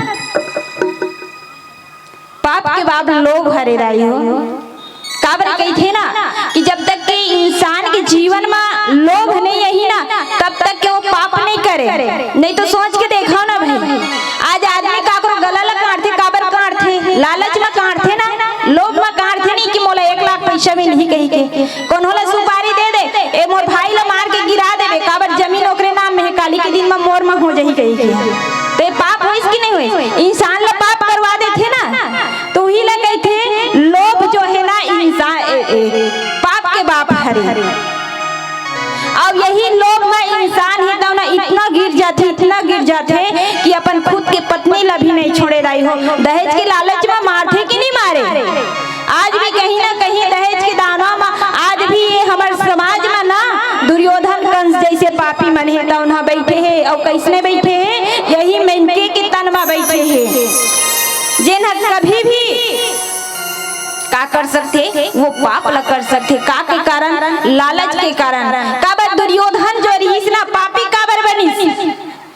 पाप के बाप लोग हरे राई हो। काबर कही थे ना कि जब तक के इंसान के जीवन में लोभ नहीं यही ना तब तक के वो पाप नहीं करे। नहीं तो सोच के देखो ना भाई, आज आदमी काकरो गला ला काटते काबर काटते? लालच में काटते ना, लोभ में काटते नहीं कि मोला 1 लाख पैसा में नहीं कही के कौन होला सुपारी दे दे ए मोर भाई ला मार के गिरा देबे काबर जमीन ओकरे नाम में है, काली के दिन में मोर में हो जाही कही के। तो पाप होइस कि नहीं होइस? इंसान ला पाप करवा देथे ना तो ही ला कहथे लोभ जो है ना इंसान पाप के बाप हरे। अब यही लोभ में इंसान ही ना इतना गिर जाते कि अपन खुद के पत्नी ला भी नहीं छोड़े रही हो। दहेज के लालच में मारते कि नहीं मारे? आज भी कहीं ना कहीं दहेज के दानों में आज भी ये हमारे समाज में ना दुर्योधन कंस जैसे पापी मन है तौना बैठे हैं। और कैसने बैठे हैं? यही मेनके के तन में बैठे हैं जिन कभी भी का कर सकते वो पाप ला कर सकते। का के कारण? लालच के कारण। काबर दुर्योधन जो रहीस ना पापी काबर बनीस?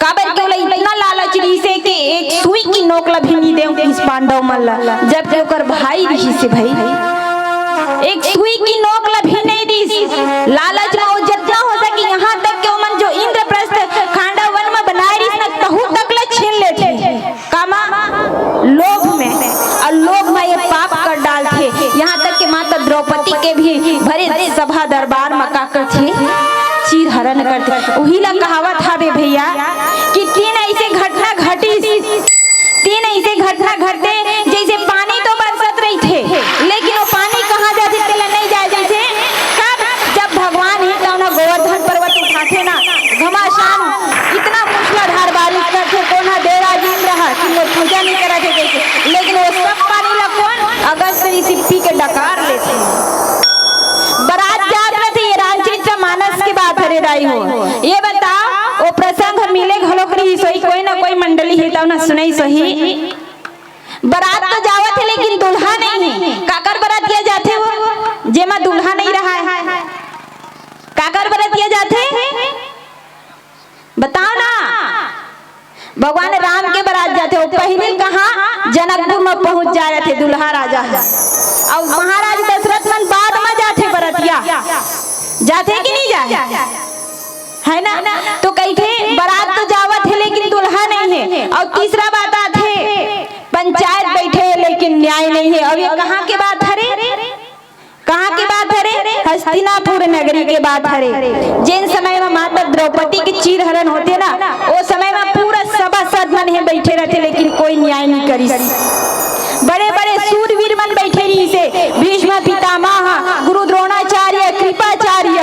काबर के इतना लालच रही से कि एक सुई की नोक ला भी नहीं देव इस पांडव मन ला, जबकि ओकर भाई रही से भाई एक सुई की नोक ला भी नहीं दी। लालच में वो जितना हो सके यहाँ तक के मन जो इंद्रप्रस्थ खांडव वन में बनाए रही ना तहु तक ला छीन लेते कामा लोभ में। और लोभ में ये पाप कर डालते यहाँ तक कि माता द्रौपदी के भी भरे सभा दरबार में का करते चीर हरण करते। वही ला कहावत हावे भैया कि 3 ऐसे घटना घटते जैसे पानी तो बरसत रही थे लेकिन वो पानी कहाँ जाते तेला नहीं जाए। जैसे कब जब भगवान ही ना गोवर्धन पर्वत उठाते ना घमासान इतना मूसलाधार बारिश करते कोना देरा जीत रहा कि वो पूजा नहीं करा थे कैसे, लेकिन वो सब पानी ला कौन अगस्त ऋषि के डकार लेते। बारात जात रहे थे, ये रामचरित मानस की बात हरे राई हो। ये बताओ वो प्रसंग मिले घलोकरी सोई कोई ना कोई मंडली है तो ना सुनाई सही। बारात तो जावत है लेकिन दूल्हा नहीं है। काकर बारात किया जाते वो जेमा दूल्हा नहीं रहा है? काकर बारात किया जाते बताओ ना? भगवान राम के बारात जाते हो। पहले कहाँ जनकपुर में पहुंच जा रहे थे दूल्हा राजा और महाराज दशरथ मन बाद में जाते बरतिया जाते कि नहीं जाए है ना? तो कही थे बारात तो जावत है लेकिन दूल्हा नहीं है। और तीसरा बात आते पंचायत बैठे लेकिन न्याय नहीं है। और ये कहाँ के बात हरे? कहाँ की बात हरे? हस्तिनापुर नगरी के बात हरे। जिन समय में माता द्रौपदी के चीर हरण होते ना वो समय में पूरा सभासद मन है बैठे रहते लेकिन कोई न्याय नहीं करी। बड़े बड़े सूरवीर मन बैठे रही से भीष्म पितामह, गुरु द्रोणाचार्य, कृपाचार्य,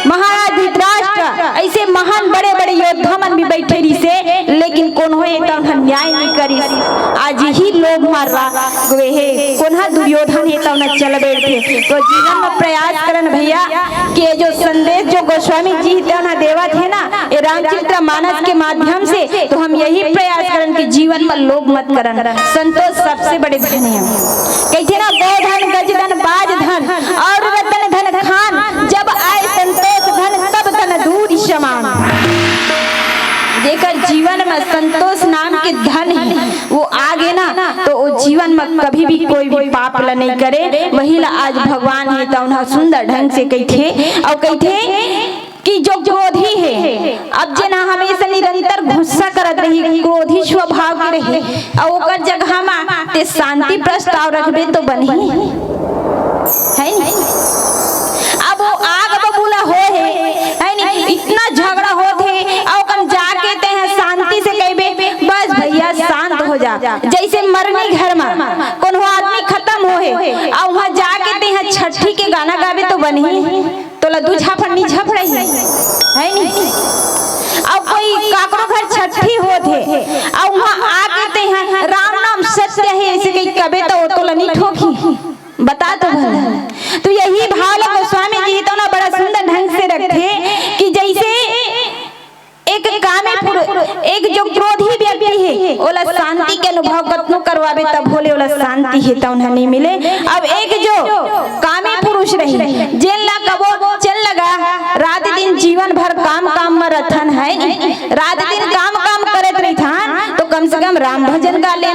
महाराज धृतराष्ट्र ऐसे महान बड़े बड़े योद्धा मन भी बैठे रही से लेकिन कोनो न्याय नहीं करी। आज ही लोग मार गए है कोन्हा दुर्योधन है तब न चल बैठे। तो जीवन में प्रयास करन भैया कि जो संदेश जो गोस्वामी जी ना देवा थे ना ये रामचरित मानस के माध्यम से, तो हम यही प्रयास करन कि जीवन में लोभ मत करन। संतोष सबसे बड़े धन है। कहते ना गोधन गजधन बाज धन और रतन धन खान, जब आए संतोष धन तब धन दूर समान। जेकर जीवन में संतोष नाम के धन है वो आगे ना तो वो जीवन में कभी भी कोई भी पाप ला नहीं करे। वही ला आज भगवान है तो उन्हें सुंदर ढंग से कहते और कहते कि जो क्रोधी है अब जना हमेशा निरंतर गुस्सा करत रही, क्रोधी स्वभाव के रही, और ओकर जगह में ते शांति प्रस्ताव रखबे तो बनी है नहीं। अब वो आग बबूला हो है नहीं, इतना झगड़ा होत है और कम जाके ते हैं शांति से कहबे बस भैया शांत हो जा। जैसे मरनी घर में कोनो आदमी खत्म हो है और वहां जाके ते हैं छठी के गाना गावे तो बनी तो लड्डू झापड़नी झप रही है नहीं। अब कोई काकरो घर छठी होत है और वहां आके ते हैं राम नाम सत्य है ऐसे कहीं कबे तो लनी ठोकी बता तो भला। तो यही भाव गोस्वामी जी तो ना बड़ा सुंदर ढंग से रखे कि जैसे एक कामी पुरुष, एक जो क्रोधी व्यक्ति है ओला शांति के अनुभव कतनो करवावे तब भोले ओला शांति है तो उन्हें नहीं मिले। अब एक जो कामी पुरुष रही जेल ला कबो चल लगा रात दिन जीवन भर काम काम में रथन है नहीं, रात दिन काम काम करत रही था तो कम से कम राम भजन गा ले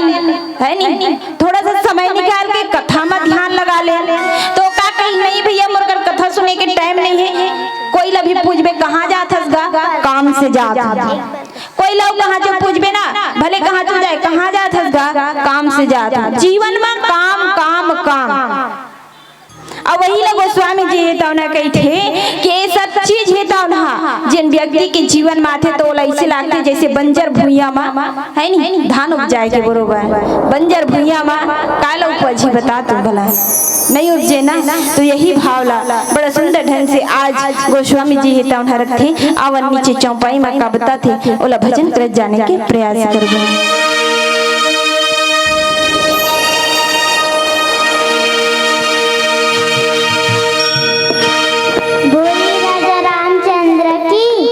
है नहीं, थोड़ा सा समय निकाल के कथा में ध्यान लगा ले तो का कहीं नहीं भैया मोर कथा सुने के टाइम नहीं है। कोई ला भी पूछबे कहाँ जात हस गा, काम से जात हस। कोई लोग कहाँ जो पूछबे ना भले कहाँ तू जाए कहाँ जात हस गा, काम से जात हस। जीवन में काम काम काम। अब वही लोग गोस्वामी जी है तो ना कही थे कि ये सब चीज है तो ना जिन व्यक्ति के जीवन में आते तो ऐसे लगते जैसे बंजर भूइया में है नहीं धान उपजाए के बरोबर, बंजर भूइया में काला उपजी बता तू भला नहीं उपजे ना। तो यही भावला बड़ा सुंदर ढंग से आज गोस्वामी जी है तो रखे आवन नीचे चौपाई में का बता थे ओला भजन कर जाने के प्रयास करोगे।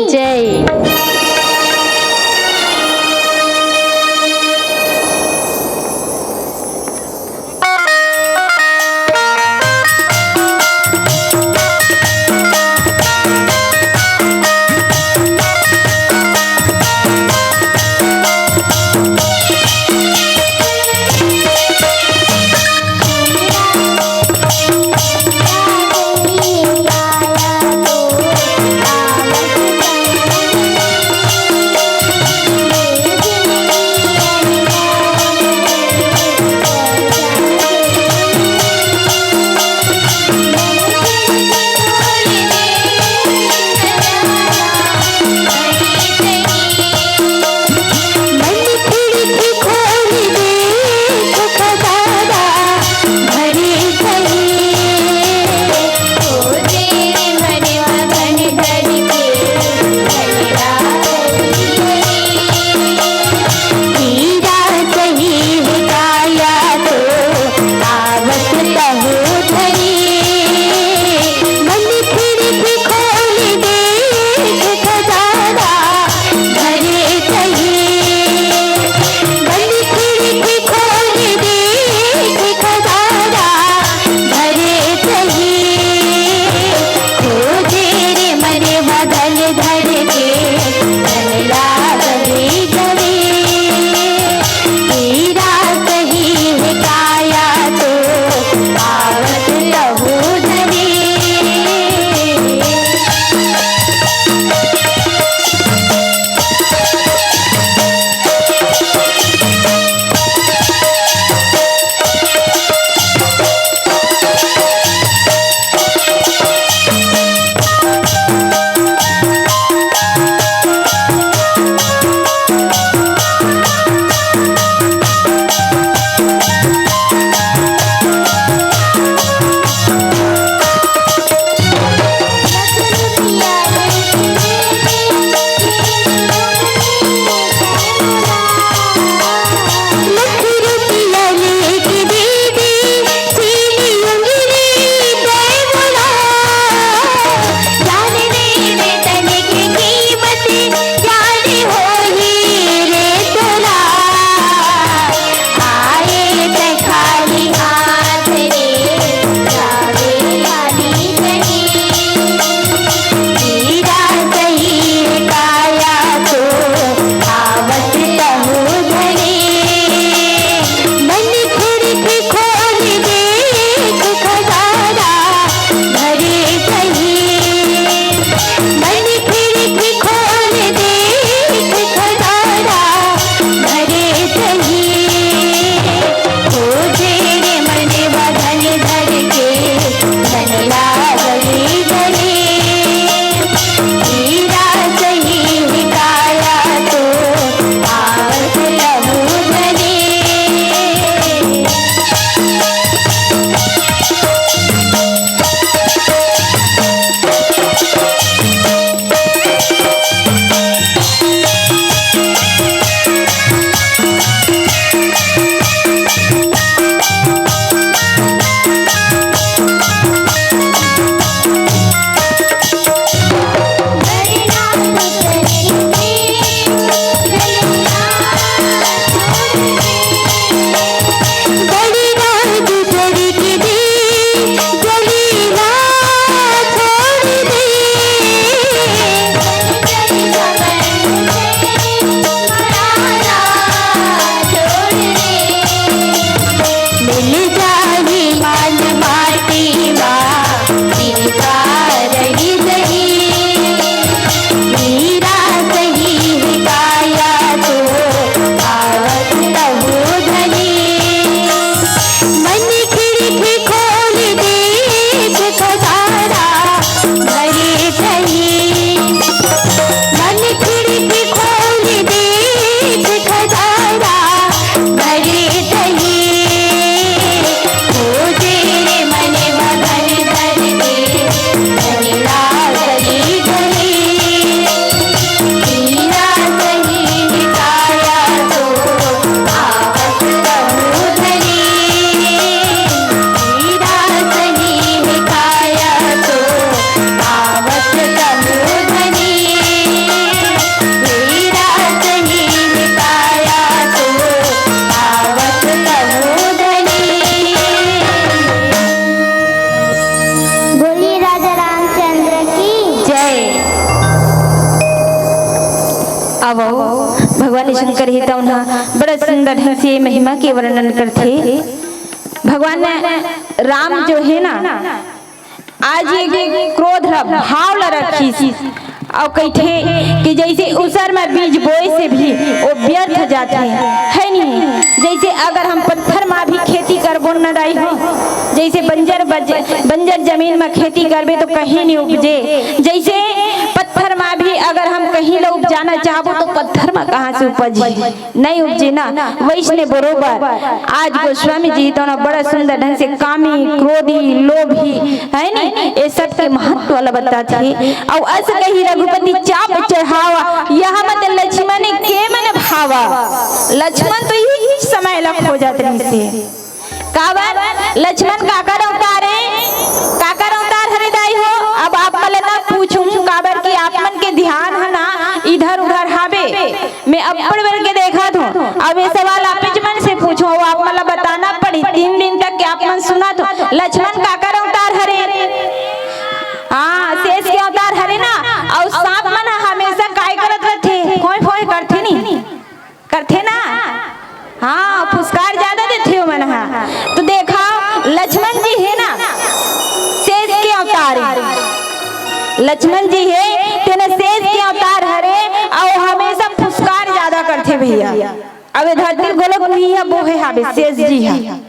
जय अब भगवान शंकर ही तो बड़ा सुंदर ढंग से महिमा के वर्णन करते। भगवान राम जो है ना आज ये क्रोध भाव ला रखी और कहते कि जैसे उसर में बीज बोए से भी वो व्यर्थ जाते है नहीं। जैसे अगर हम पत्थर में भी खेती करबो न रही हो, जैसे बंजर जमीन में खेती करबे तो कहीं नहीं उपजे। जैसे पत्थर में भी अगर हम कहीं ला उपजाना चाहबो तो पत्थर में कहाँ से उपज नहीं उपजे ना। वैसने बरोबर आज गोस्वामी जी तो ना बड़ा सुंदर ढंग से कामी क्रोधी लोभी है नहीं ये सब के महत्व वाला बताते। और अस कही रघुपति चाप चढ़ावा यहाँ मत लक्ष्मण के मन भावा। लक्ष्मण तो ही समय लग हो जाते से काबर लक्ष्मण काकर अवतार हृदय हो। अब आप मले ना पूछूं काबर की आप मन के ध्यान है ना इधर उधर हावे। मैं अप्पड़ बन के देखा था अब ये सवाल आप मन से पूछो आप मला बताना पड़ी। 3 दिन तक आप मन सुना तो लक्ष्मण काकर अवतार हरे हाँ शेष के अवतार हरे ना। और सांप मन हमेशा काय करत रहते खोय खोय करते नहीं करते ना हाँ फुसकार ज्यादा देते हो मन तो देखा लक्ष्मण जी है ना शेष के अवतार लक्ष्मण जी है तेने शेष के अवतार हरे और हमेशा फुसकार ज्यादा करते भैया। अब धरती गोलक नहीं है वो है हावे शेष जी है।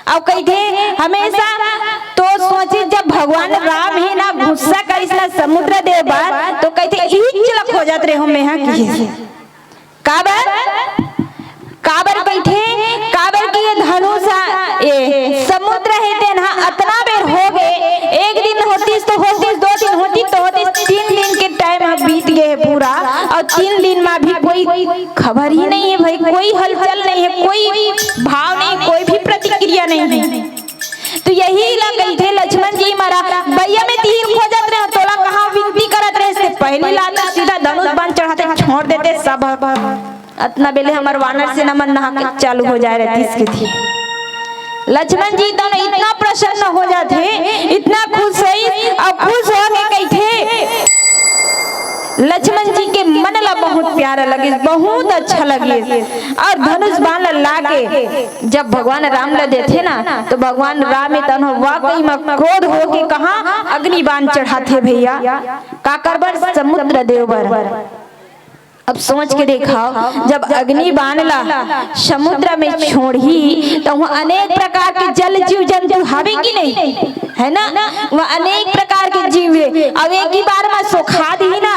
अब कहते हमेशा तो सोचे जब भगवान राम ही ना गुस्सा करिस ना समुद्र देवर तो कहते इचलक हो जाते रहे मैं की काबर बैठे काबर की ये धनुष ये समुद्र है तेना अतना बेर हो गए। एक दिन होतीस तो होतीस 2 दिन होती तो होतीस 3 दिन के टाइम अब बीत गए है पूरा। और 3 दिन में भी कोई खबर ही नहीं है भाई, कोई हलचल नहीं है, कोई भाव नहीं, कोई भी प्रतिक्रिया नहीं है। तो यही लग थे लक्ष्मण जी मारा भैया में तीर खोजत रहे तोला कहाँ विनती करत रहे से पहले लाता सीधा धनुष बाण चढ़ाते छोड़ देते सब अतना बेले हमार वानर से नमन नहा चालू हो जाए रहती इसके थी। लक्ष्मण जी तो इतना प्रसन्न हो जाते इतना खुश हुई और खुश हो के कही थे लक्ष्मण जी के मन ला बहुत प्यारा लगे बहुत अच्छा लगे। और धनुष बाण लाके जब भगवान राम ला देते ना तो भगवान राम वाकई में क्रोध हो के कहाँ अग्नि बाण चढ़ाते भैया काकरबर समुद्र देवर। अब सोच के देखा जब अग्नि बाण ला समुद्र में छोड़ी तो वहाँ अनेक प्रकार के जल जीव जंतु हवे की नहीं है ना। वहाँ अनेक प्रकार के जीव है। अब एक ही बार में सुखा दी ना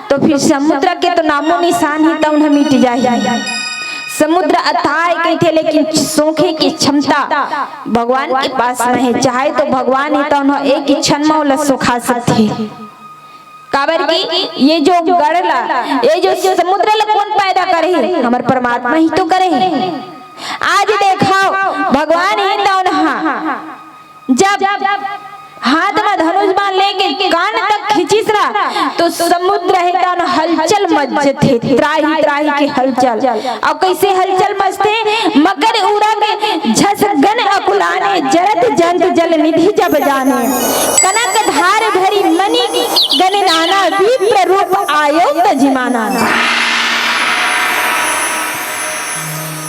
तो फिर समुद्र के तो नामो निशान ही तो उन्हें मिट जाए। समुद्र अथाह कहते लेकिन सोखे की क्षमता भगवान के पास में है। चाहे तो भगवान ही तो उन्हें एक ही क्षण में सुखा सकते काबर की ये जो गड़ला ये जो समुद्र ला कौन पैदा करे हमारे परमात्मा ही तो करे। आज देखो भगवान ही तो जब हाथ में धनुष बाण लेके कान तक खींचिस रहा तो समुद्र है तो हलचल मचते त्राही त्राही के हलचल। अब कैसे हलचल मचते मकर उड़ा के झसगन अकुलाने जरत जंत जल निधि जब जाने कनक धार भरी मणि गण नाना विप्र रूप आयो तजिमाना।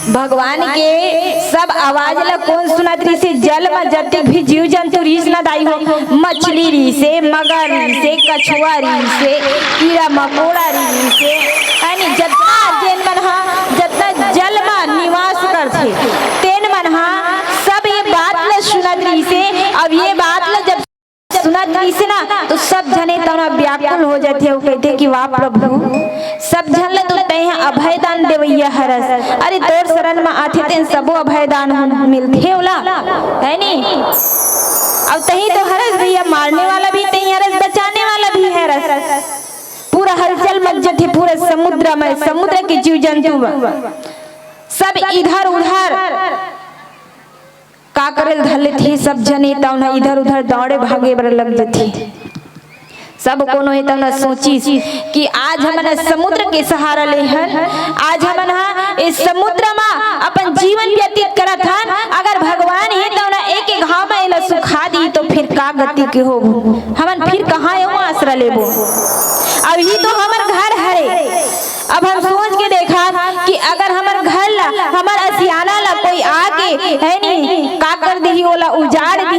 भगवान के सब आवाज ला कौन सुनत रही से जल में जब तक भी जीव जंतु रीस न दाई हो मछली री से मगर री से कछुआ री से कीड़ा मकोड़ा री से यानी जतना जेन मन हा जतना जल में निवास करथे तेन मन हा सब ये बात ला सुनत रही से। अब ये बात ला जब सुनत रही से ना तो सब जने तना व्याकुल हो जाते हो कहते कि वाह प्रभु सब जन ला तो तय अभय दान देवैया हरस। अरे तोर शरण में आथे तेन सबो अभय दान मिलथे होला है नी। अब तही तो हरस भैया मारने वाला भी तही हरस बचाने वाला भी हरस। पूरा हलचल मच जाथे पूरे समुद्र में समुद्र के जीव जंतु सब इधर उधर का करल धले थे सब जने तौना इधर उधर दौड़े भागे बर लग जाथे। सब कोनो है तौना सोची कि आज हमन समुद्र के सहारा ले हन आज हमन इस समुद्र में अपन जीवन व्यतीत करत हन। अगर भगवान ही तौना एक एक घाव में ला सुखा दी तो फिर का गति के हो हमन फिर कहाँ आश्रय लेबो। अब ही तो हमर घर हरे अब हम सोच के देखा कि अगर हमार घर ला हमार असियाना ला कोई आके है नी का कर दी ओला उजाड़ दी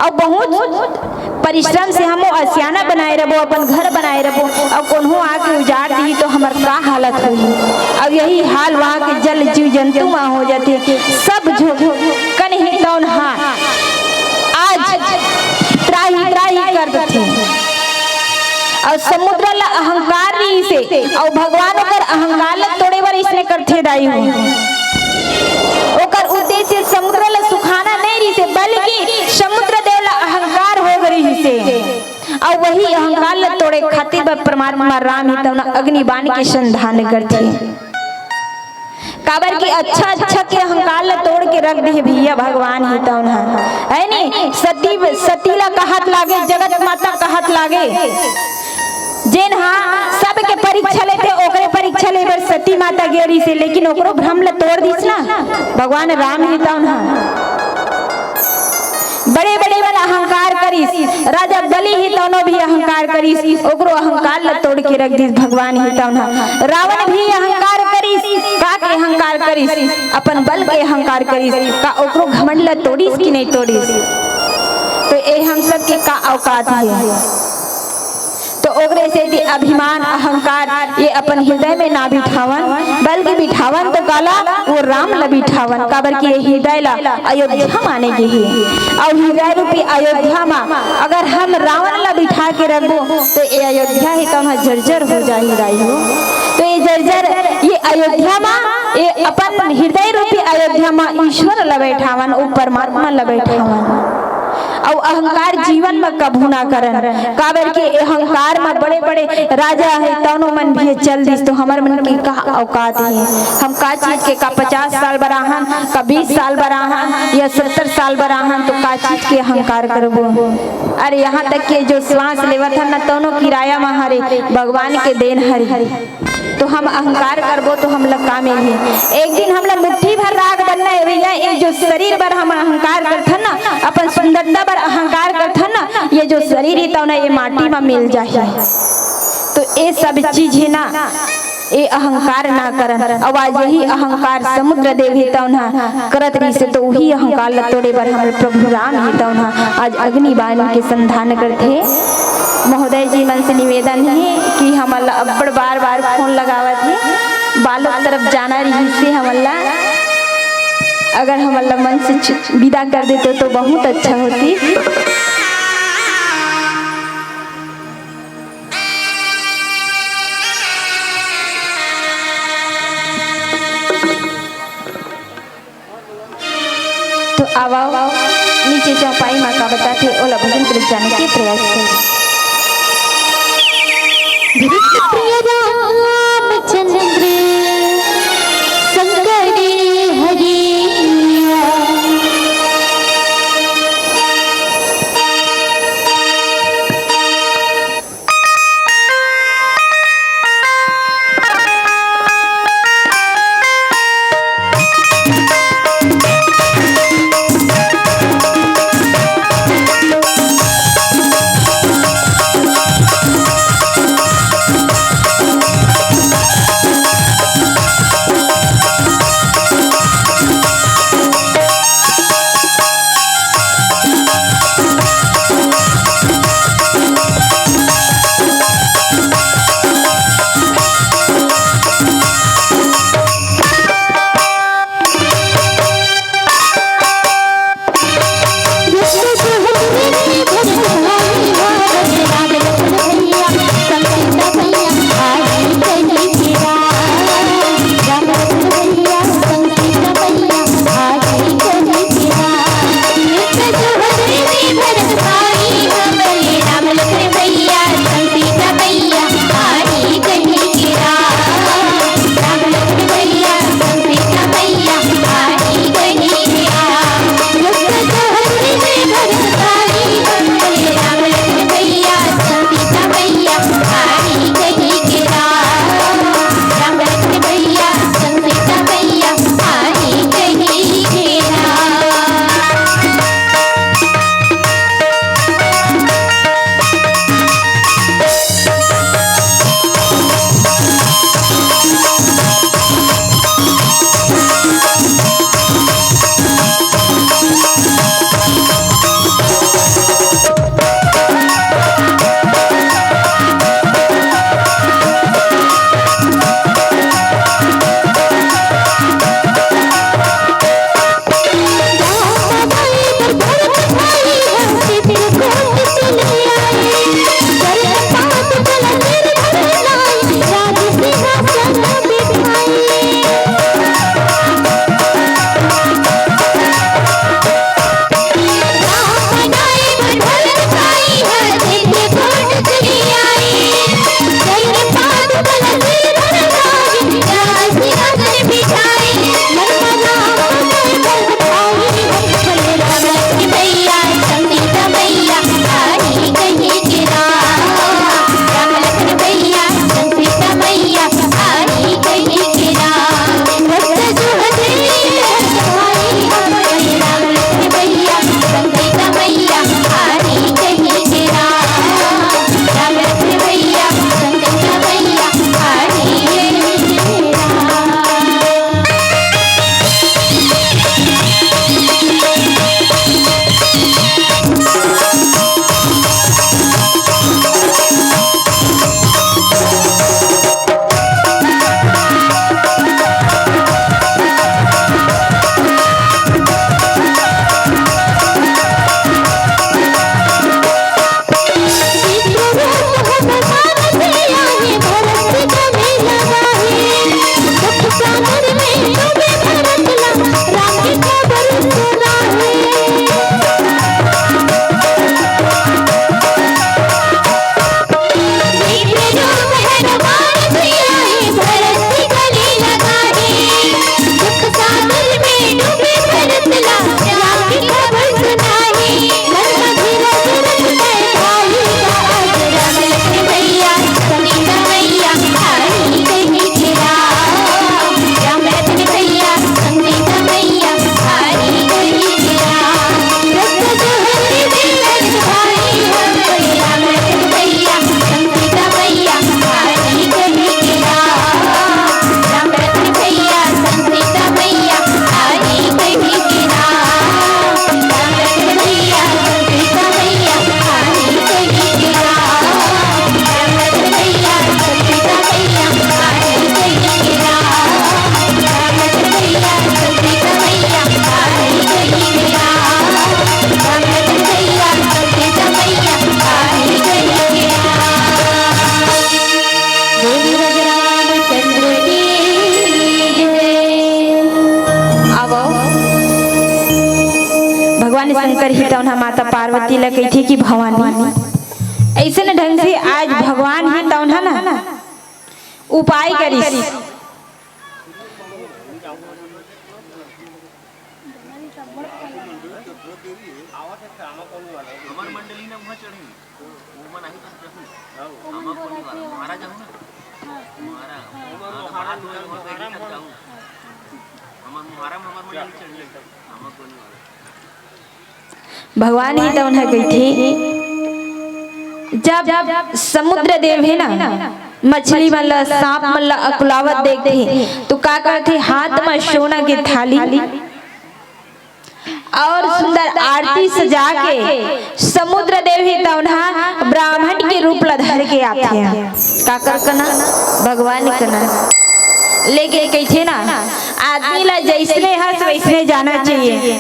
और बहुत परिश्रम से हम असियाना बनाए रहो अपन घर बनाए रहो और कोन्हो आके उजाड़ दी तो हमार का हालत हुई। अब यही हाल वहाँ के जल जीव जंतु वहाँ हो जाते सब कन ही तौन हाँ आज त्राही त्राही कर देते और समुद्र ला अहंकार रही से और भगवान ओकर अहंकार ला तोड़े बर इसने करथे दाई हो। ओकर उद्देश्य समुद्र ला सुखाना नहीं रही से बल्कि समुद्र देव ला अहंकार हो गई से और वही अहंकार ला तोड़े खातिर बर परमात्मा राम ही तवना अग्निबाण के संधान करथे काबर की अच्छा के अहंकार ला तोड़ के रख दे भैया भगवान ही तौन है नी सतीला कहत लागे जगत माता कहत लागे जेन हाँ सबके परीक्षा लेते ओकरे परीक्षा ले बर सती माता गेरी से लेकिन ओकरो भ्रम ला तोड़ दिस ना भगवान राम ही तौन बड़े बड़े मन अहंकार करिस राजा बलि ही तौनो भी अहंकार करिस ओकरो अहंकार ला तोड़ के रख दिस भगवान ही तौन रावण भी अहंकार करिस का के अहंकार करिस अपन बल के अहंकार करिस का ओकरो घमंड ला तोड़िस कि नहीं तोड़िस। तो ए हम सब के का औकात है तो ओकरे से अभिमान अहंकार ये अपन हृदय में ना बिठावन बल्कि बिठावन तो काला वो राम ला बिठावन काबर की हृदय ला अयोध्या माने के ही और हृदय रूपी अयोध्या में अगर हम रावण ला बिठा के रखबो तो ये अयोध्या ही तो जर्जर हो जाही राई हो। तो ये जर्जर ये अयोध्या में ये अपन हृदय रूपी अयोध्या में ईश्वर ला बैठावन वो परमात्मा ला बैठावन और अहंकार जीवन में कभू ना करन काबर के अहंकार में बड़े बड़े राजा है तौनो मन भी चल दिस तो हमार मन की का औकात है हम का चीज के का 50 साल बराहन का 20 साल बराहन या 70 साल बराहन तो का चीज के अहंकार करबो। अरे यहाँ तक के जो श्वास लेवत है ना तौनो किराया में हरे भगवान के देन हरी तो हम अहंकार करबो तो हम लोग काम ही एक दिन हम लोग मुट्ठी भर राग बनना है भैया ये जो शरीर पर हम अहंकार करते ना अपन सुंदरता पर अहंकार करते ना ये जो शरीर ही तो ना ये माटी में मिल जाए तो ये सब चीज है ना ये अहंकार ना करन अब आज यही अहंकार समुद्र देव ही तो ना करत रही से तो वही अहंकार ला तोड़े बर हमारे प्रभु राम ही तो ना आज अग्निबाण के संधान करते। महोदय जी मन से निवेदन है कि हमला अब्बड़ बार बार फोन लगावत है बालों तरफ जाना रही से हमला अगर हमला मन से विदा कर देते तो बहुत अच्छा होती। तो आओ नीचे चौपाई माँ का बताते ओला भजन तरफ जाने के प्रयास करें। प्रिय रामचंद्र संकरे हरिया भगवान शंकर ही तौन माता पार्वती ला कही कि भवानी। ऐसे न ढंग से आज भगवान ही तौन ना उपाय करी। भगवान ही तो उन्हें गई थी जब समुद्र देव है ना मछली वाला सांप वाला अकुलावत देखते तो का करते हाथ में सोना की थाली और सुंदर आरती सजा के समुद्र देव ही तो उन्हें ब्राह्मण के रूप ला धर के आते हैं। का करना भगवान करना लेकिन कहते ना आदमी ला जैसने हंस वैसने जाना चाहिए।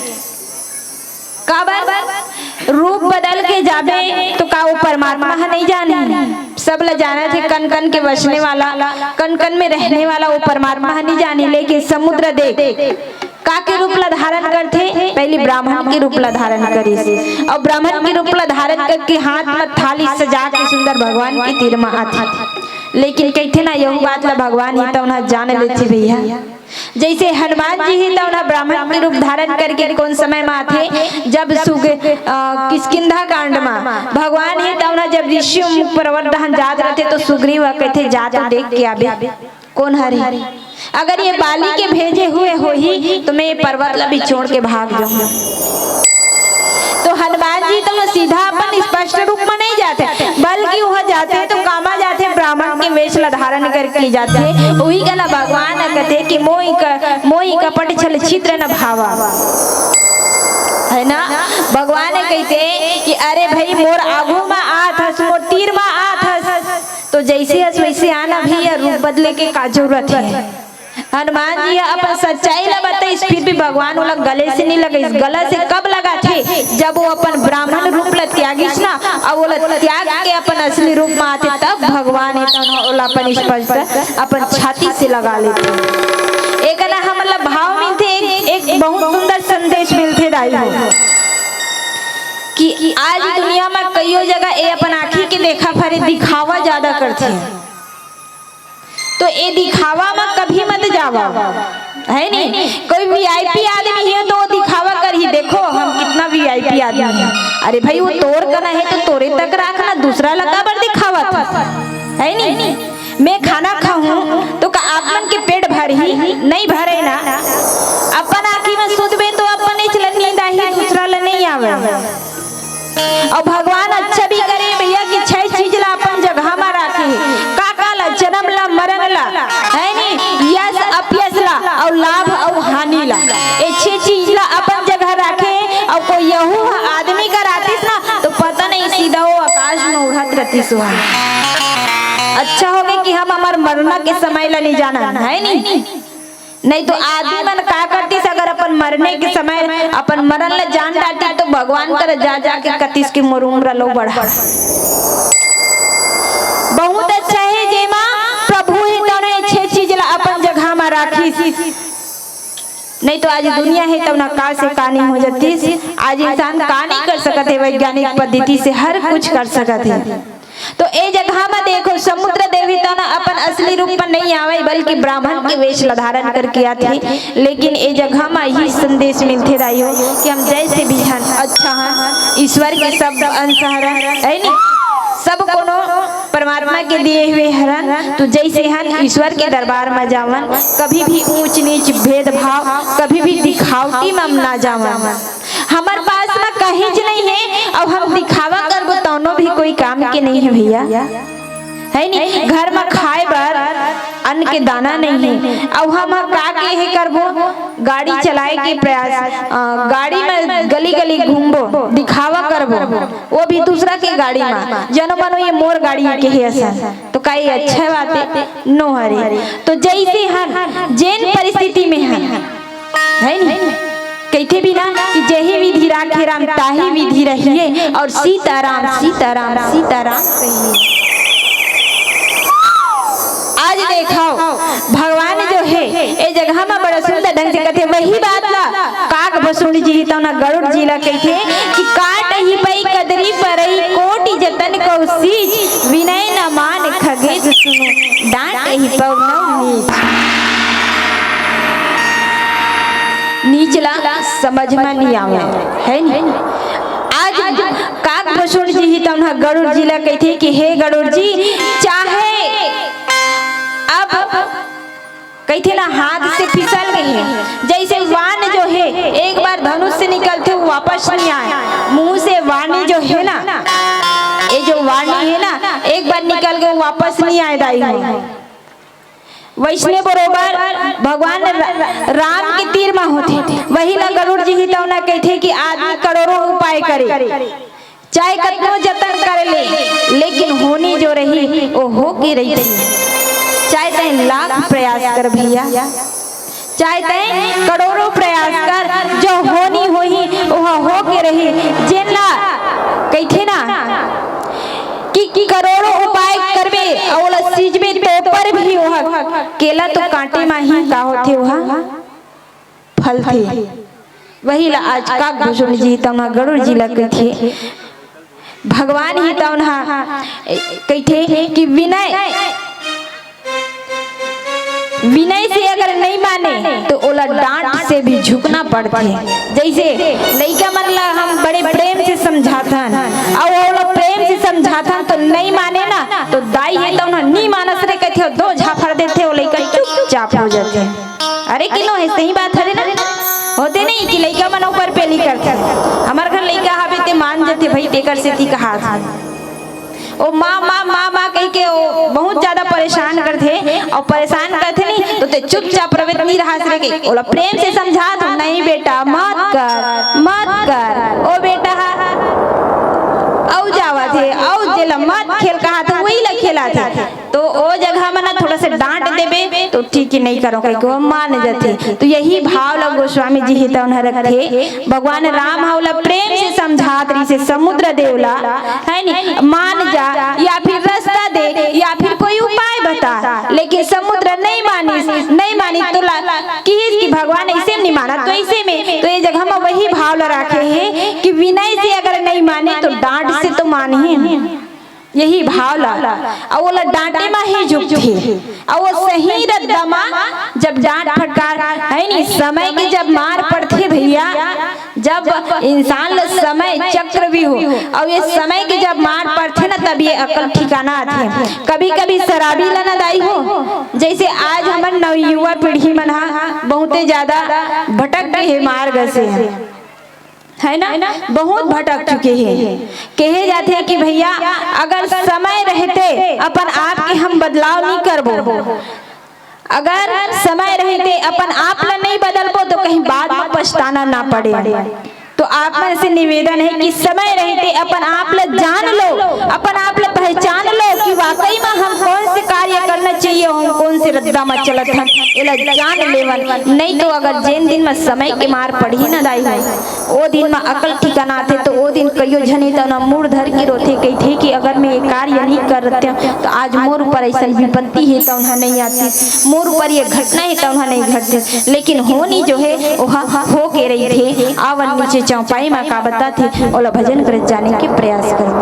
काबर रूप बदल के जाबे तो का वो परमात्मा नहीं जाने सब ला जाना थे कन कन के बसने वाला कन कन में रहने वाला वो परमात्मा नहीं जाने। लेकिन समुद्र देख का के रूप ला धारण करते पहले ब्राह्मण के रूप ला धारण करी और ब्राह्मण के रूप ला धारण करके हाथ में थाली सजा के सुंदर भगवान के तीर में आती। लेकिन कहते ना यही बात ला भगवान ही तो उन्हें जान लेते भैया। जैसे हनुमान जी ही तो उन्हें ब्राह्मण के रूप धारण करके कौन समय में आते जब किष्किंधा कांड में भगवान ही तो उन्हें जब ऋषि प्रवर्धन जात रहते तो सुग्रीव कहते जा तो देख के आबे कौन हरी अगर ये बाली के भेजे हुए हो ही तो मैं ये पर्वत ला भी छोड़ के भाग जाऊंगा। तो हनुमान जी तो सीधा अपन स्पष्ट रूप में नहीं जाते बल्कि वह जाते तो कामा जाते ब्राह्मण के वेश ला धारण करके जाते। वही का ना भगवान कहते कि मोही कपट छल छिद्र न भावा है ना। भगवान कहते कि अरे भाई मोर आगू में आत हस मोर तीर में आत हस तो जैसे हस वैसे आना भी रूप बदले के का जरूरत है। हनुमान जी अपन सच्चाई ला बताई फिर भी भगवान वाला गले से नहीं लगे। इस गला से कब लगा थे जब वो अपन ब्राह्मण रूप ला त्यागिस ना और वो त्याग के अपन असली रूप में आते तब भगवान अपन स्पष्ट अपन छाती से लगा लेते। एक ना हमला भाव मिलते एक बहुत सुंदर संदेश मिलते दाई कि आज दुनिया में कई जगह ये अपन आँखी के देखा फरे दिखावा ज्यादा करते हैं तो ये दिखावा में कभी मत जावा है नहीं। कोई वीआईपी आदमी है तो दिखावा कर ही देखो हम कितना वीआईपी आदमी है। अरे भाई वो तोर करना है तो तोरे तक रखना दूसरा लगा पर दिखावा है नहीं। मैं खाना खाऊं तो का आपन के पेट भर ही नहीं भरे ना अपन आँखी में सुधबे तो अपन चलन नींद ही दूसरा ला नहीं आवे। और भगवान अच्छा भी करे भैया कि छह चीज ला अपन जगह में रखे का ला जन्म ला मरण ला है नी यश अपयश ला और लाभ और हानि ला ये छह चीज ला अपन जगह रखे। और कोई यहू आदमी का रातिस ना तो पता नहीं सीधा वो आकाश में उड़त रहती सुहा। अच्छा हो गई कि हम हमार मरना के समय ला नहीं जाना है नहीं तो आदमी मन का करती अगर अपन मरने के समय अपन मरण ला जान डालती तो भगवान कर जा के कतीस की मोर उम्र लो बढ़ा। बहुत अच्छा है जेमा प्रभु ही तो छह चीज ला अपन जगह में राखी नहीं तो आज दुनिया है तब ना का से कहानी हो जाती। आज इंसान का नहीं कर सकते वैज्ञानिक पद्धति से हर कुछ कर सकते। तो ए जगह में देखो समुद्र देवी तो ना अपन असली रूप में नहीं आवे बल्कि ब्राह्मण के वेश धारण करके आती। लेकिन ए जगह में यही संदेश मिलते रही हो कि हम जैसे भी हैं अच्छा हैं ईश्वर के शब्द अंश है नहीं सब कोनो परमात्मा के दिए हुए हरन। तो जैसे हम ईश्वर के दरबार में जावन कभी भी ऊंच नीच भेदभाव कभी भी दिखावटी में ना जावन। हमारे पास में कहीं नहीं है और हम दिखावा करबो तौनो भी कोई काम के नहीं है भैया है नहीं। घर में खाए बर अन्न के दाना नहीं है और हम का के है करबो गाड़ी चलाए के प्रयास गाड़ी में गली गली घूमबो दिखावा करबो वो भी दूसरा के गाड़ी में जनो मनो ये मोर गाड़ी के है ऐसा तो कई अच्छा बात है नो हरी। तो जैसे हम जैन परिस्थिति में है नहीं कहते भी ना कि जही विधि राखे राम ताही विधि रहिए और सीताराम सीताराम सीताराम कहिए। आज देखो भगवान जो है ये जगह में बड़ा सुंदर ढंग से कहते वही बात ला काग भसुड़ी जी तौना गरुड़ जिला कहथे कि काट ही पई कदरी परई कोटि जतन कौशीज विनय न मान खगेज सुनो डांट ही पवनौ नीचला समझ में नहीं आवे है नहीं। आज काकभूषण जी ही तौना गरुड़ जिला कहथे कि हे गरुड़ जी चाहे अब कहते ना हाथ से फिसल गई है, जैसे वाण जो है एक बार धनुष से निकलते वो वापस नहीं आए, मुंह से वाणी जो है ना, ये जो वाणी है ना एक बार निकल गए वापस नहीं आए दाई हो। वैष्णव बरोबर भगवान राम के तीर में होते वही ला गरुड़ जी ही तो ना कहते कि आदमी करोड़ों उपाय करे चाहे कितनो जतन कर ले लेकिन होनी जो रही वो हो के रही चाहे तय लाख प्रयास कर भैया चाहे तय करोड़ों प्रयास कर जो होनी होही वह हो के रही जेला कहते ना कि करोड़ों उपाय करबे और सीजबे तो पर भी वह केला तो कांटे में ही का होते वह फल थे वही ला आज काकभूषण जी तौना गरुड़ जिला कहथे भगवान ही तौना कहथे कि विनय से अगर नहीं माने तो ओला डांट से भी झुकना पड़ता है। जैसे लड़का मन ला हम बड़े प्रेम से समझाथन और ओला प्रेम से समझाथन तो नहीं माने ना तो दाई है तो ना नहीं मानस रे कहथे दो झाफड़ देथे ओ लड़का चुपचाप हो जाते। अरे किलो है सही बात है ना होते नहीं कि लड़का मन ऊपर पेली करते हमार घर लड़का हावे ते मान जाते भाई तेकर से थी कहा ओ माँ माँ माँ माँ कह के वो बहुत ज्यादा परेशान करते और परेशान करते नहीं तो ते चुपचाप रवे नहीं रहा सरे के ओला प्रेम से समझा तो नहीं बेटा मत कर ओ बेटा औ जावा थे औ जेला मत खेल कहा तो वही ला खेला थे तो ओ जगह में ना थोड़ा सा डांट देबे तो ठीक ही नहीं करो कहीं को मान जाते। तो यही भाव ला गोस्वामी जी हित उन्हें रखे भगवान राम हौला प्रेम से समझात रही से समुद्र देवला है नी मान जा या फिर रास्ता दे या फिर कोई उपाय बता लेकिन समुद्र नहीं मानी तो कि भगवान ऐसे नहीं माना तो ऐसे में तो ये जगह में वही भाव ला रखे है कि विनय से अगर नहीं माने तो डांट से तो मान ही यही भाव ला और वो डांटे में ही झुकती और वो सही रद्दमा जब डांट फटकार है नी समय की जब मार पड़ती भैया जब इंसान समय चक्र भी हो और ये समय की जब मार पड़ते ना तब ये अकल ठिकाना आती कभी कभी शराबी लना दाई हो जैसे आज हमारे नवयुवा पीढ़ी मन बहुते ज्यादा भटक गए मार्ग से है ना बहुत भटक चुके हैं। कहे जाते हैं कि भैया अगर समय रहते अपन आप के हम बदलाव नहीं करबो अगर समय रहते अपन आप ला नहीं बदलबो तो कहीं बाद में पछताना ना पड़े। तो आप में से निवेदन है कि समय रहते अपन आप ला जान लो अपन आप ला पहचान लो कि वाकई में हम कौन से कार्य करना चाहिए हम कौन से रद्दा में चलत हम एला जान लेवन नहीं तो अगर जिन दिन में समय के मार पड़ी ना दाई ओ दिन में अकल ठिकाना आते तो ओ दिन कईयो झनी तो ना मूड धर के रोते कही थे कि अगर मैं ये कार्य नहीं करते तो आज मोर ऊपर ऐसा विपत्ति है तो उन्हें नहीं आती मोर ऊपर ये घटना है तो उन्हें नहीं घटती लेकिन होनी जो है वह हो के रही थे आवन नीचे चौपाई में का बता थे ओला भजन कर जाने के प्रयास करो।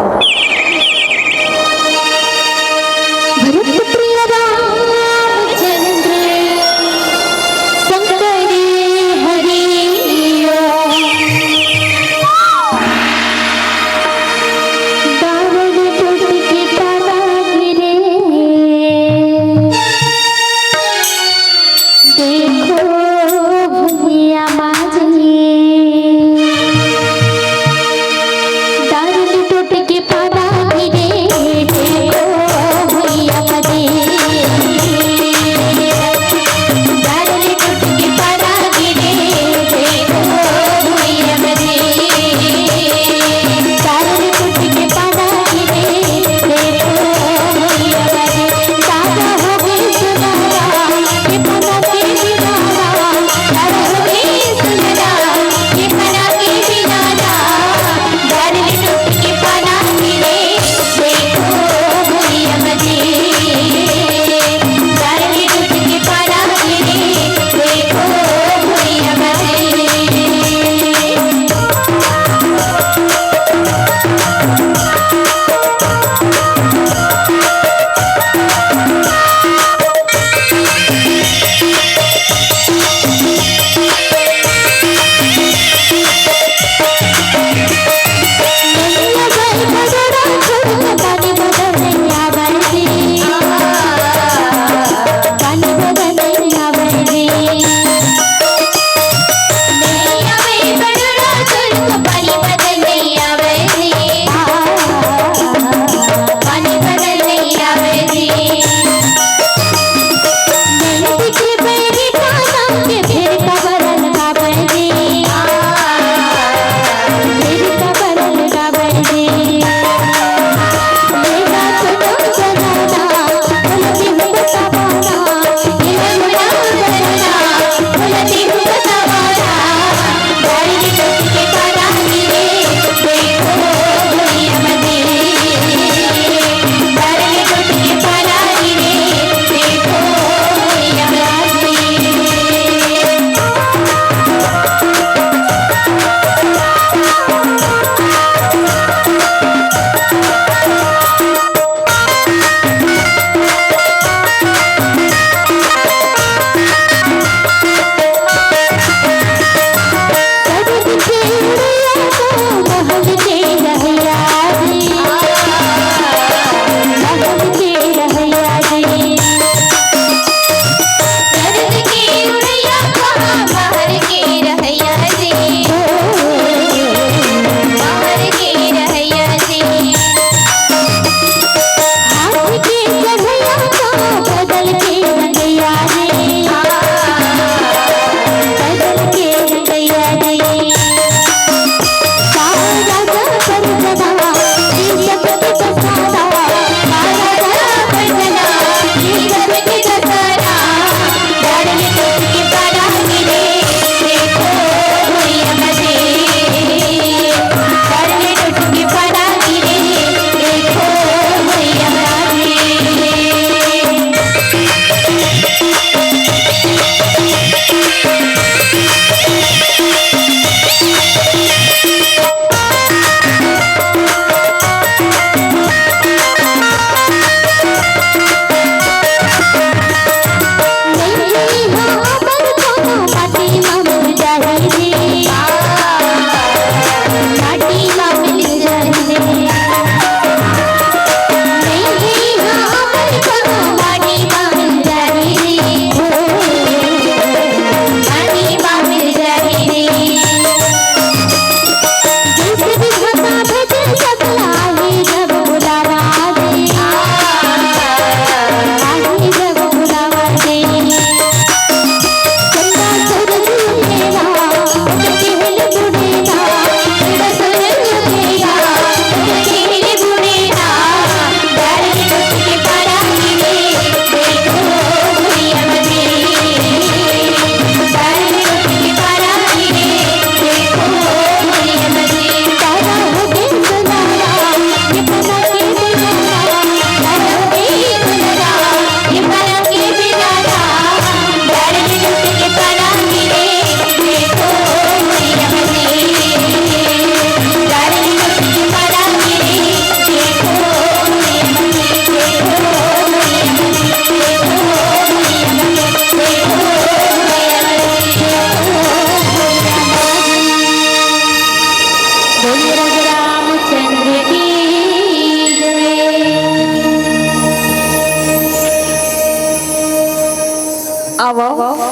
अब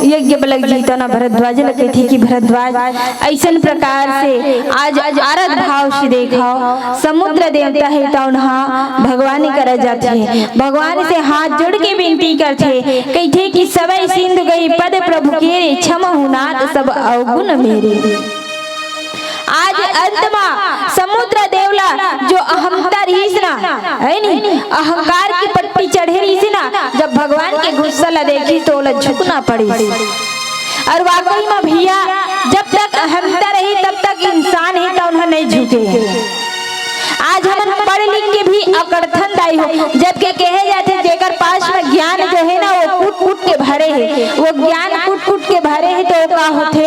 यज्ञ बलक जीता ना भरद्वाज लगे थी कि भरद्वाज ऐसन प्रकार से आज आरत भाव से देखो समुद्र देवता है तो उन्हा भगवान कर जाते हैं, भगवान से हाथ जोड़ के विनती करते कहते कि सबई सिंधु गई पद प्रभु के क्षम हुनात सब अवगुण मेरे। आज अंतमा समुद्र देवला जो अहंता रहीस ना है नी अहंकार की पट्टी चढ़े रही ना, जब भगवान के गुस्सा ला देखी तो ला झुकना पड़ी। और वाकई में भैया जब तक अहंता रही तब तक इंसान ही तो उन्हें नहीं झुके। आज हम पढ़ लिख के भी अकड़थन दाई हो, जबकि कहे जाते जेकर पास में ज्ञान जो है ना वो कूट कूट के भरे है, वो ज्ञान कूट कूट के भरे है तो का होते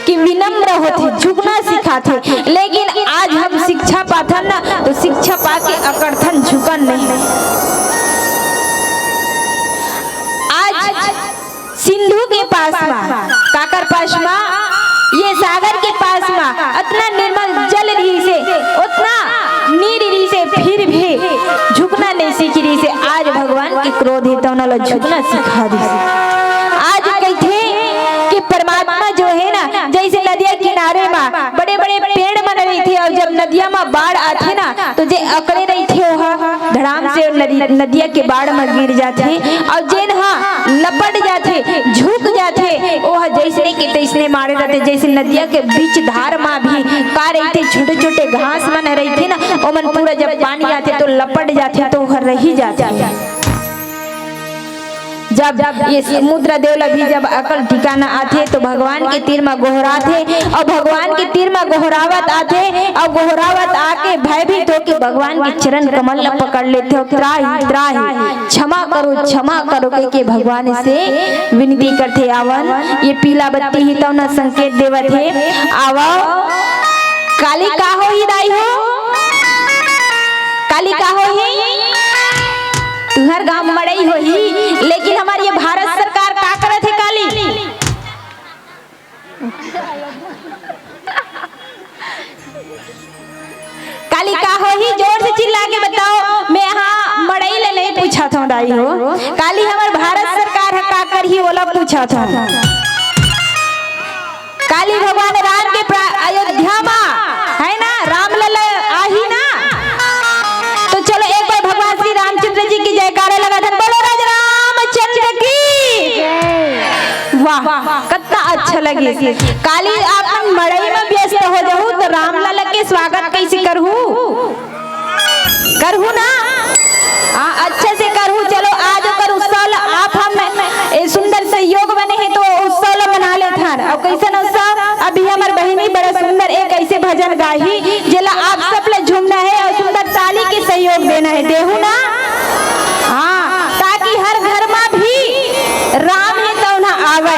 कि विनम्र होते झुकना सिखाते। लेकिन आज हम शिक्षा पाथन ना तो शिक्षा पाके अकड़थन झुकन नहीं। आज सिंधु के पास में काकर पास में ये सागर के पास में इतना निर्मल जल रही से उतना नीर रही से फिर भी झुकना नहीं सीख रही से। आज भगवान के क्रोध है तो उन्हें झुकना सिखा दी। आज कहते कि परमात्मा जो है ना जैसे नदिया किनारे में बड़े बड़े पेड़ बन रही थे और जब नदिया में बाढ़ आते ना तो जे अकड़े रही थे वह धड़ाम से नदिया के बाढ़ में गिर जाते और जेन लपट जाते झुक जाते वह जैसे के तैसने मारे रहते। जैसे नदिया के बीच धार में भी का रही थे छोटे छोटे घास बन रही थी ना ओमन पूरा जब पानी आते तो लपट जाते तो वह रही जाते। जब ये समुद्र देवला भी जब अकल ठिकाना आते तो भगवान के तीर में गोहराते और भगवान के तीर में गोहरावत आते और गोहरावत आके भयभीत होके भगवान के चरण कमल पकड़ लेते हो त्राही त्राही क्षमा करो के भगवान से विनती करते। आवन ये पीला बत्ती ही तो ना संकेत देवत है आवा काली का हो ही दाई हो काली का हो ही तुहर गांव मड़ई हो ही, लेकिन हमारी ये भारत सरकार का करत है काली काली का हो ही जोर से चिल्ला के बताओ। मैं यहाँ मड़ई ले नहीं पूछा था दाई हो काली हमार भारत सरकार है का कर ही बोला पूछा था। काली भगवान राम के अयोध्या में है ना राम लला आही ना तो चलो एक बार भगवान श्री रामचंद्र जी की जयकारा लगा था बोलो राज रामचंद्र की वाह कितना अच्छा लगे। काली आप मड़ई में व्यस्त हो जाऊं तो राम लला के स्वागत कैसे करहूं ना अच्छे से करहूं। चलो आज कर उत्सव आप हम सुंदर सहयोग बने हैं तो उत्सव मना ले था और कैसे उत्सव अभी हमार बहनी बड़ा सुंदर एक ऐसे भजन गाही जिला आप सब ले झूमना है और सुंदर ताली के सहयोग देना है देहू ना ताकि हर घर में भी राम ही तो ना आवे